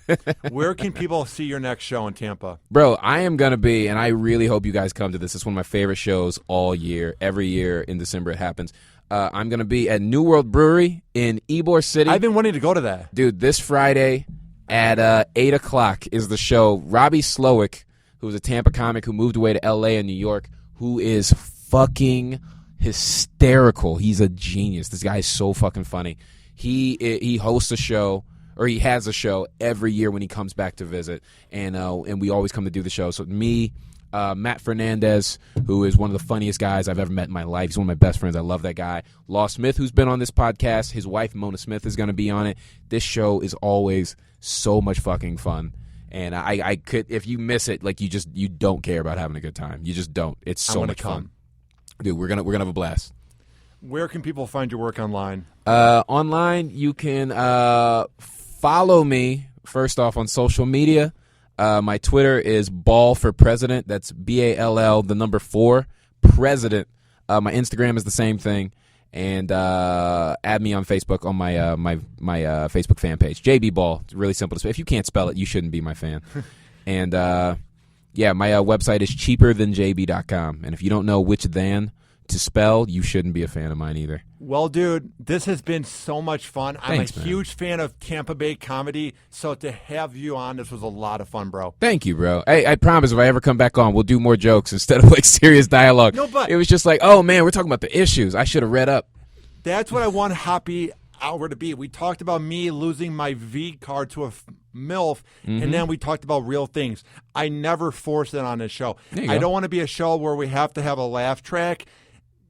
Where can people see your next show in Tampa? Bro, I am going to be, and I really hope you guys come to this. It's one of my favorite shows all year. Every year in December it happens. I'm going to be at New World Brewery in Ybor City. I've been wanting to go to that. Dude, this Friday at 8 o'clock is the show. Robbie Slowick, who's a Tampa comic who moved away to L.A. and New York, who is fucking hysterical. He's a genius. This guy is so fucking funny. He hosts a show, or he has a show every year when he comes back to visit, and we always come to do the show. So me, Matt Fernandez, who is one of the funniest guys I've ever met in my life. He's one of my best friends. I love that guy. Law Smith, who's been on this podcast, his wife Mona Smith is going to be on it. This show is always so much fucking fun, and I could, if you miss it, like you don't care about having a good time. You just don't. It's so much fun, dude. We're gonna have a blast. Where can people find your work online? Online, you can follow me, first off, on social media. My Twitter is Ball for President. That's BALL, the number 4, President. My Instagram is the same thing. And add me on Facebook on my my Facebook fan page. JB Ball. It's really simple to spell. If you can't spell it, you shouldn't be my fan. And, yeah, my website is cheaperthanjb.com. And if you don't know which than to spell, you shouldn't be a fan of mine either. Well, dude, this has been so much fun. Thanks, I'm a huge fan of Tampa Bay comedy, so to have you on, this was a lot of fun, bro. Thank you, bro. Hey, I promise if I ever come back on, we'll do more jokes instead of like serious dialogue. No, but it was just like, oh man, we're talking about the issues. I should have read up. That's what I want Hoppe Hour to be. We talked about me losing my V card to a MILF, and then we talked about real things. I never force it on this show. I don't want to be a show where we have to have a laugh track.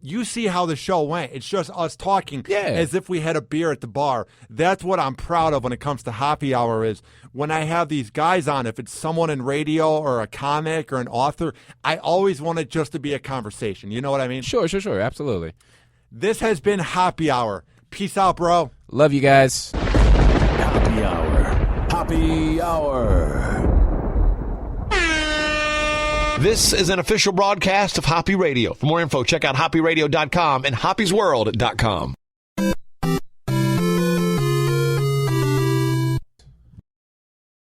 You see how the show went. It's just us talking as if we had a beer at the bar. That's what I'm proud of when it comes to Hoppe Hour is when I have these guys on, if it's someone in radio or a comic or an author, I always want it just to be a conversation. You know what I mean? Sure. Absolutely. This has been Hoppe Hour. Peace out, bro. Love you guys. Hoppe Hour. Hoppe Hour. This is an official broadcast of Hoppe Radio. For more info, check out hopperadio.com and hoppesworld.com.